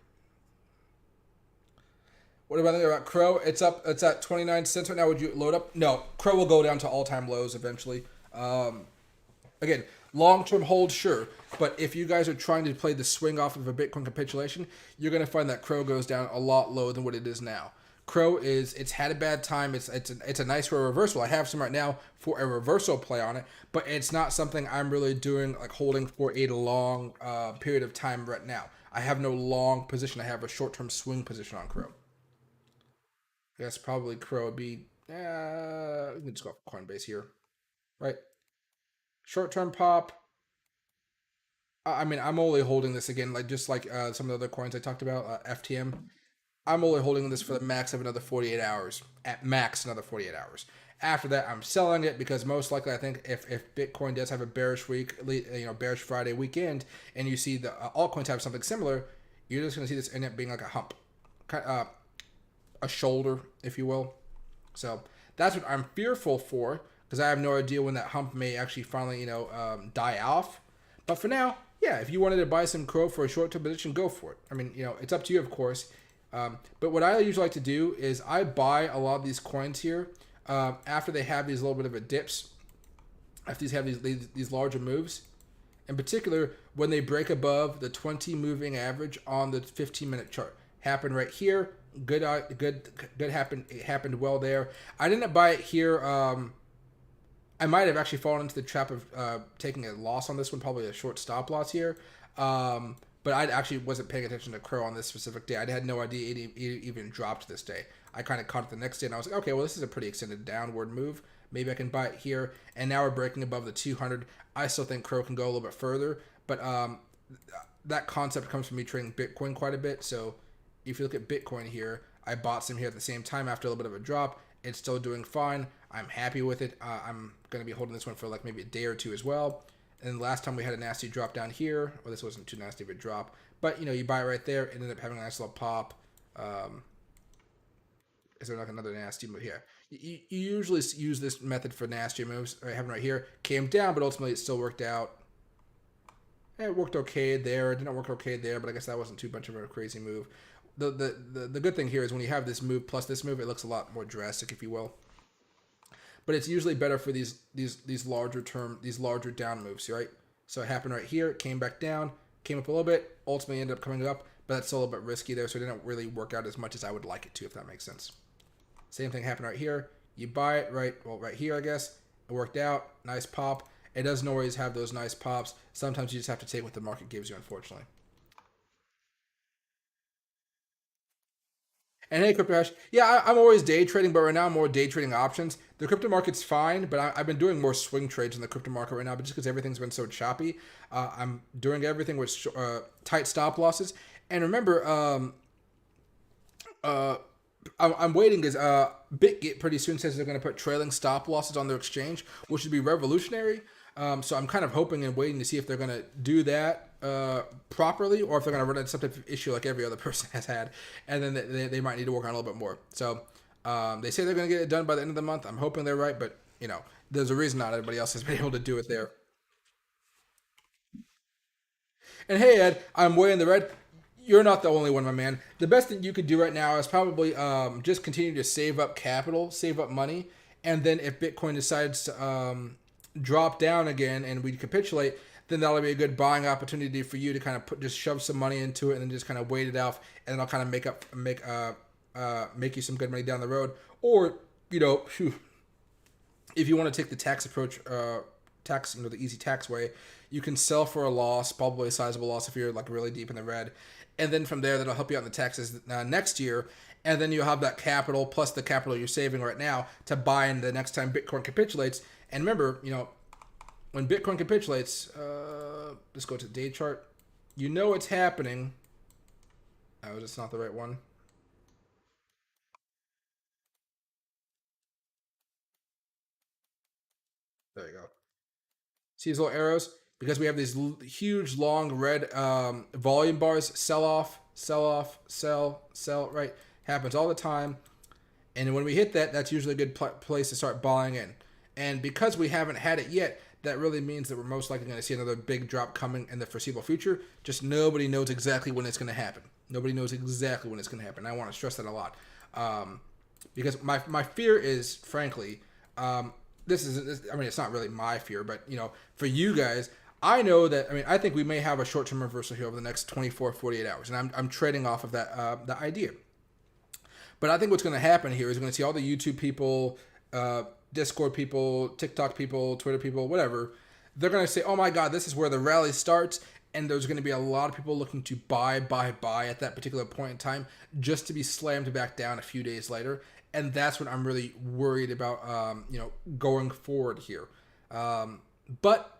What about Crow? It's up. It's at 29 cents right now. Would you load up? No, Crow will go down to all-time lows eventually. Again, long-term hold, sure. But if you guys are trying to play the swing off of a Bitcoin capitulation, you're going to find that Crow goes down a lot lower than what it is now. Crow it's had a bad time. It's a nice for a reversal. I have some right now for a reversal play on it, but it's not something I'm really doing like holding for a long period of time right now. I have no long position. I have a short-term swing position on Crow. I guess probably Crow would be. We can just go off Coinbase here, right? Short-term pop. I mean, I'm only holding this again, like just like some of the other coins I talked about, FTM. I'm only holding this for the max of another 48 hours. At max, another 48 hours. After that, I'm selling it because most likely, I think if Bitcoin does have a bearish week, bearish Friday weekend, and you see the altcoins have something similar, you're just going to see this end up being like a hump, a shoulder, if you will. So that's what I'm fearful for because I have no idea when that hump may actually finally, die off. But for now, yeah, if you wanted to buy some Crow for a short-term position, go for it. I mean, it's up to you, of course. But what I usually like to do is I buy a lot of these coins here after they have these little bit of a dips, after these have these larger moves. In particular, when they break above the 20 moving average on the 15-minute chart. Happened right here. Good happened. It happened well there. I didn't buy it here. I might have actually fallen into the trap of taking a loss on this one, probably a short stop loss here. But I actually wasn't paying attention to Crow on this specific day. I had no idea it even dropped this day. I kind of caught it the next day, and I was like, okay, well, this is a pretty extended downward move. Maybe I can buy it here. And now we're breaking above the 200. I still think Crow can go a little bit further, but that concept comes from me trading Bitcoin quite a bit. So if you look at Bitcoin here, I bought some here at the same time after a little bit of a drop. It's still doing fine. I'm happy with it. I'm going to be holding this one for like maybe a day or two as well. And last time we had a nasty drop down here. Well, this wasn't too nasty of a drop. But, you know, you buy it right there. It ended up having a nice little pop. Is there like another nasty move here? You usually use this method for nasty moves. I have it right here. Came down, but ultimately it still worked out. It worked okay there. It didn't work okay there, but I guess that wasn't too much of a crazy move. The good thing here is when you have this move plus this move, it looks a lot more drastic, if you will. But it's usually better for these larger down moves, right? So it happened right here, it came back down, came up a little bit, ultimately ended up coming up, but that's still a little bit risky there, so it didn't really work out as much as I would like it to, if that makes sense. Same thing happened right here. You buy it right here, I guess. It worked out, nice pop. It doesn't always have those nice pops. Sometimes you just have to take what the market gives you, unfortunately. And hey, Crypto Hash, yeah, I'm always day trading, but right now I'm more day trading options. The crypto market's fine, but I've been doing more swing trades in the crypto market right now, but just because everything's been so choppy, I'm doing everything with tight stop losses. And remember, I'm waiting because BitGet pretty soon says they're going to put trailing stop losses on their exchange, which would be revolutionary. So I'm kind of hoping and waiting to see if they're going to do that properly, or if they're going to run into some type of issue like every other person has had, and then they might need to work on it a little bit more. So they say they're going to get it done by the end of the month. I'm hoping they're right, but you know, there's a reason not everybody else has been able to do it there. And hey, Ed, I'm way in the red. You're not the only one, my man. The best thing you could do right now is probably just continue to save up capital, save up money, and then if Bitcoin decides to drop down again and we capitulate, then that'll be a good buying opportunity for you to kind of just shove some money into it and then just kind of wait it out, and then I'll kind of make you some good money down the road. Or you know, if you want to take the tax approach, the easy tax way, you can sell for a loss, probably a sizable loss if you're like really deep in the red, and then from there that'll help you out in the taxes next year, and then you'll have that capital plus the capital you're saving right now to buy in the next time Bitcoin capitulates. And remember, you know, when Bitcoin capitulates, let's go to the day chart. You know it's happening. Oh, that's not the right one. There you go. See these little arrows? Because we have these huge, long red volume bars. Sell off, sell off, sell, right? Happens all the time. And when we hit that, that's usually a good place to start buying in. And because we haven't had it yet, that really means that we're most likely going to see another big drop coming in the foreseeable future. Just nobody knows exactly when it's going to happen. Nobody knows exactly when it's going to happen. I want to stress that a lot. Because my fear is, frankly, I mean, it's not really my fear, but, you know, for you guys, I know that, I mean, I think we may have a short-term reversal here over the next 24, 48 hours. And I'm trading off of that idea. But I think what's going to happen here is we're going to see all the YouTube people, Discord people, TikTok people, Twitter people, whatever. They're going to say, oh my God, this is where the rally starts. And there's going to be a lot of people looking to buy at that particular point in time, just to be slammed back down a few days later. And that's what I'm really worried about, going forward here. But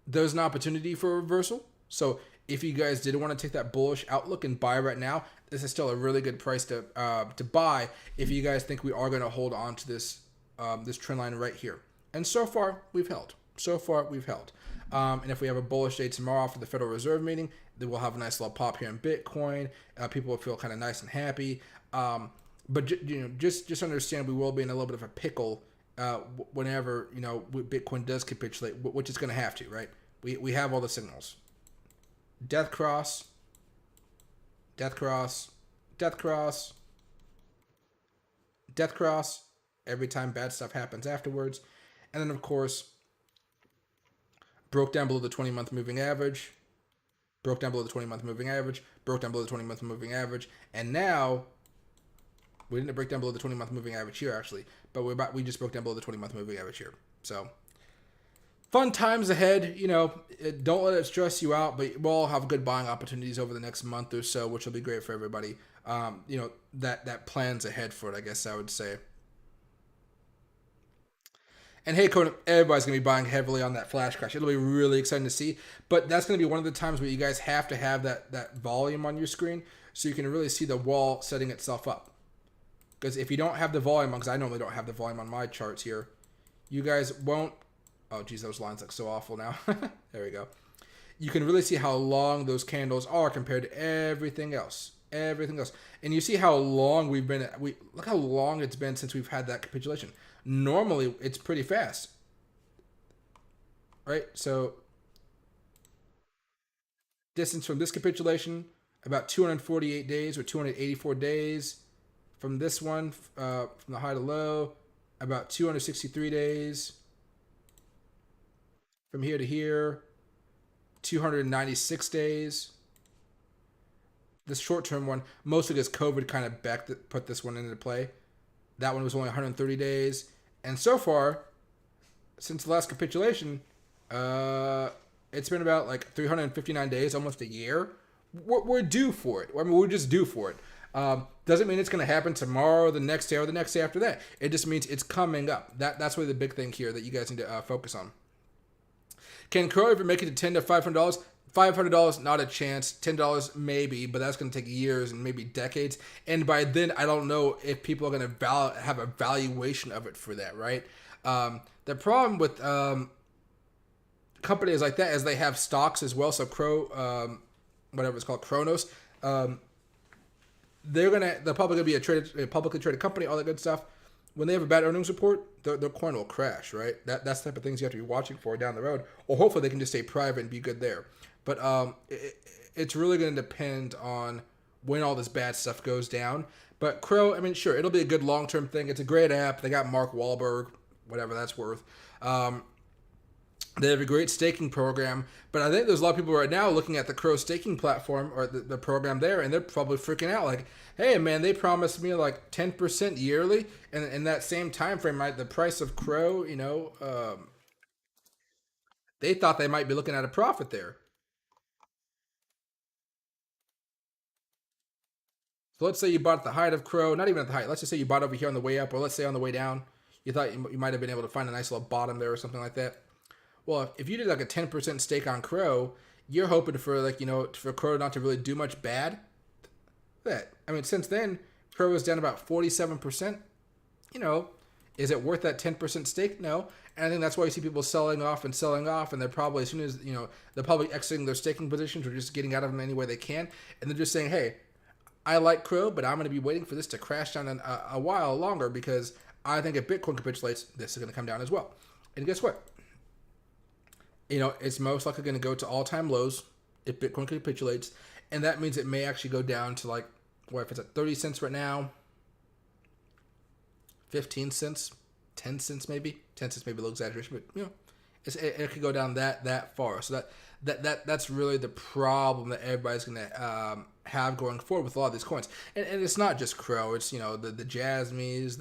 there's an opportunity for a reversal. So if you guys did want to take that bullish outlook and buy right now, this is still a really good price to buy if you guys think we are going to hold on to this trend line right here. And so far, we've held. And if we have a bullish day tomorrow after the Federal Reserve meeting, then we'll have a nice little pop here in Bitcoin. People will feel kind of nice and happy. But just understand we will be in a little bit of a pickle whenever Bitcoin does capitulate, which is going to have to, right? We have all the signals. Death cross, death cross, death cross, death cross. Every time bad stuff happens afterwards. And then, of course, broke down below the 20-month moving average, broke down below the 20-month moving average, broke down below the 20-month moving average. And now, we didn't break down below the 20-month moving average here, actually, but we just broke down below the 20-month moving average here. So fun times ahead. Don't let it stress you out, but we'll all have good buying opportunities over the next month or so, which will be great for everybody. That plans ahead for it, I guess I would say. And hey, Conan, everybody's going to be buying heavily on that flash crash. It'll be really exciting to see. But that's going to be one of the times where you guys have to have that volume on your screen so you can really see the wall setting itself up. Because if you don't have the volume on, because I normally don't have the volume on my charts here, you guys won't. Oh, geez, those lines look so awful now. There we go. You can really see how long those candles are compared to everything else. Everything else. And you see how long we've been. Look how long it's been since we've had that capitulation. Normally, it's pretty fast, right? So, distance from this capitulation, about 248 days or 284 days. From this one, from the high to low, about 263 days. From here to here, 296 days. This short-term one, mostly because COVID kind of put this one into play. That one was only 130 days. And so far, since the last capitulation, it's been about like 359 days, almost a year. We're due for it. I mean, we're just due for it. Doesn't mean it's going to happen tomorrow, the next day, or the next day after that. It just means it's coming up. That's really the big thing here that you guys need to focus on. Can Crow ever make it to $10 to $500? $500, not a chance. $10, maybe, but that's going to take years and maybe decades. And by then, I don't know if people are going to have a valuation of it for that, right? The problem with companies like that is they have stocks as well. So Crow, whatever it's called, Kronos, they're probably gonna be a publicly traded company, all that good stuff. When they have a bad earnings report, their coin will crash, right? That's the type of things you have to be watching for down the road. Or hopefully they can just stay private and be good there. But it's really going to depend on when all this bad stuff goes down. But Crow, I mean, sure, it'll be a good long-term thing. It's a great app. They got Mark Wahlberg, whatever that's worth. They have a great staking program, but I think there's a lot of people right now looking at the Crow staking platform or the program there, and they're probably freaking out like, hey, man, they promised me like 10% yearly, and in that same time frame, right, the price of Crow, they thought they might be looking at a profit there. So let's say you bought at the height of Crow, not even at the height. Let's just say you bought over here on the way up, or let's say on the way down. You thought you might have been able to find a nice little bottom there or something like that. Well, if you did like a 10% stake on Crow, you're hoping for for Crow not to really do much bad. That I mean, since then, Crow is down about 47%. Is it worth that 10% stake? No. And I think that's why you see people selling off, and they're probably, as soon as, they're probably exiting their staking positions or just getting out of them any way they can. And they're just saying, hey, I like Crow, but I'm going to be waiting for this to crash down a while longer because I think if Bitcoin capitulates, this is going to come down as well. And guess what? It's most likely going to go to all-time lows if Bitcoin capitulates, and that means it may actually go down to like, if it's at 30 cents right now, 15 cents, 10 cents maybe. 10 cents maybe a little exaggeration, but it could go down that far. So that's really the problem that everybody's going to have going forward with a lot of these coins. And it's not just Crow. It's, the Jasmines,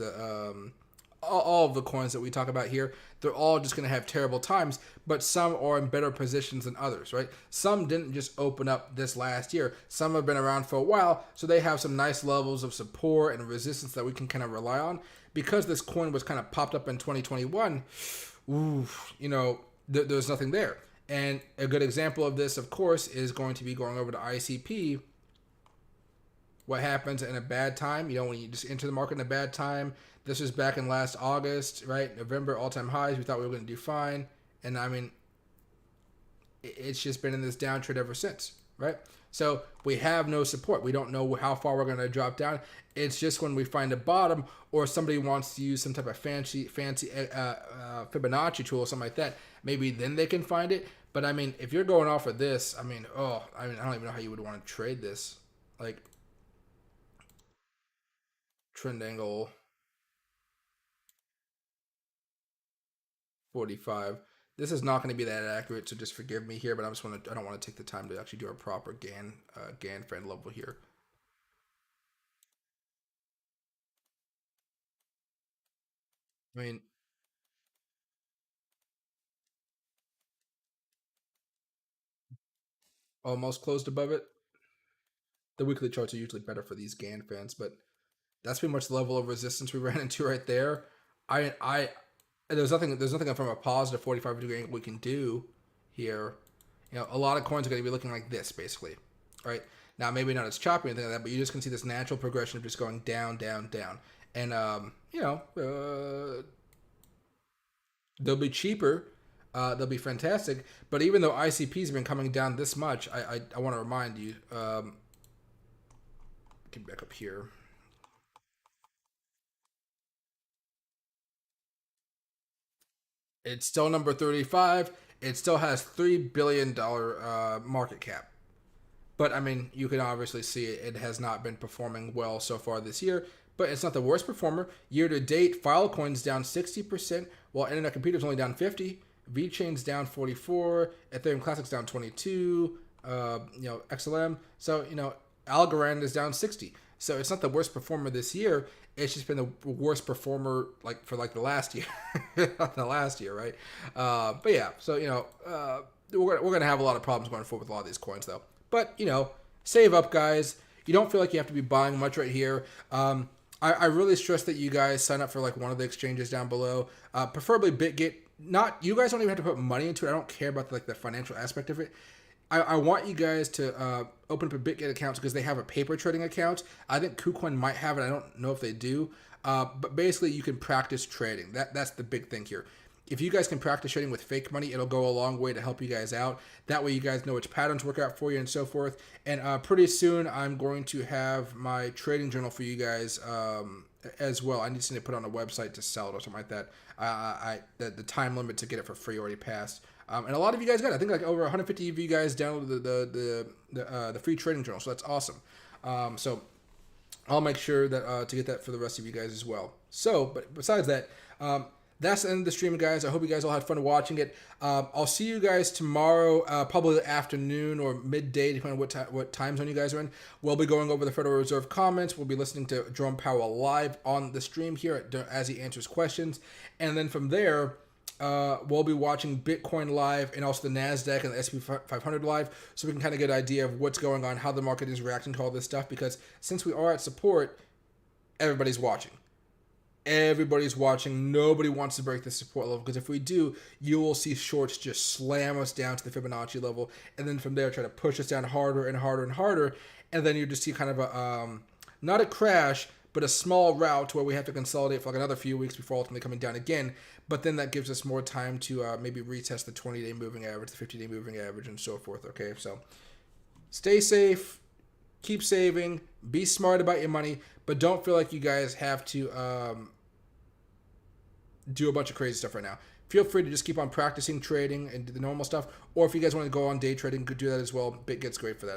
all of the coins that we talk about here, they're all just going to have terrible times, but some are in better positions than others, right? Some didn't just open up this last year. Some have been around for a while, so they have some nice levels of support and resistance that we can kind of rely on. Because this coin was kind of popped up in 2021, there's nothing there. And a good example of this, of course, is going to be going over to ICP. What happens in a bad time, when you just enter the market in a bad time. This was back in last August, right? November, all-time highs. We thought we were going to do fine. And, I mean, it's just been in this downtrend ever since, right? So we have no support. We don't know how far we're going to drop down. It's just when we find a bottom or somebody wants to use some type of fancy Fibonacci tool or something like that, maybe then they can find it. But, I mean, if you're going off of this, I don't even know how you would want to trade this. Like, trend angle 45. This is not going to be that accurate, so just forgive me here. But I don't want to take the time to actually do a proper Gann friend level here. I mean, almost closed above it. The weekly charts are usually better for these GAN fans, but that's pretty much the level of resistance we ran into right there. I there's nothing from a positive 45 degree angle we can do here. A lot of coins are going to be looking like this basically, right? Now maybe not as choppy or anything like that, but you just can see this natural progression of just going down, down, down, and they'll be cheaper. They'll be fantastic. But even though ICP's been coming down this much, I want to remind you. Get back up here. It's still number 35. It still has $3 billion market cap. But I mean, you can obviously see it has not been performing well so far this year. But it's not the worst performer. Year to date, Filecoin's down 60%, while Internet Computer's only down 50%. VeChain's down 44%. Ethereum Classic's down 22%. XLM. So Algorand is down 60%. So it's not the worst performer this year. It's just been the worst performer for the last year, the last year, right? But yeah, so we're gonna have a lot of problems going forward with a lot of these coins, though. But save up, guys. You don't feel like you have to be buying much right here. I really stress that you guys sign up for one of the exchanges down below, preferably BitGet. Not you guys don't even have to put money into it. I don't care about the financial aspect of it. I want you guys to open up a BitGet account because they have a paper trading account. I think KuCoin might have it. I don't know if they do. But basically, you can practice trading. That's the big thing here. If you guys can practice trading with fake money, it'll go a long way to help you guys out. That way you guys know which patterns work out for you and so forth. And pretty soon, I'm going to have my trading journal for you guys as well. I need to put on a website to sell it or something like that. The time limit to get it for free already passed. And a lot of you guys got it. I think over 150 of you guys downloaded the free trading journal, so that's awesome. So I'll make sure that to get that for the rest of you guys as well. So, but besides that, that's the end of the stream, guys. I hope you guys all had fun watching it. I'll see you guys tomorrow, probably the afternoon or midday, depending on what time zone you guys are in. We'll be going over the Federal Reserve comments. We'll be listening to Jerome Powell live on the stream here as he answers questions. And then from there, we'll be watching Bitcoin live and also the NASDAQ and the S&P 500 live, so we can kind of get an idea of what's going on, how the market is reacting to all this stuff, because since we are at support, everybody's watching. Everybody's watching. Nobody wants to break the support level, because if we do, you will see shorts just slam us down to the Fibonacci level, and then from there try to push us down harder and harder and harder, and then you just see kind of a not a crash, but a small route to where we have to consolidate for another few weeks before ultimately coming down again. But then that gives us more time to maybe retest the 20-day moving average, the 50-day moving average, and so forth. Okay, so stay safe, keep saving, be smart about your money, but don't feel like you guys have to do a bunch of crazy stuff right now. Feel free to just keep on practicing trading and do the normal stuff, or if you guys want to go on day trading, you could do that as well. BitGet's great for that.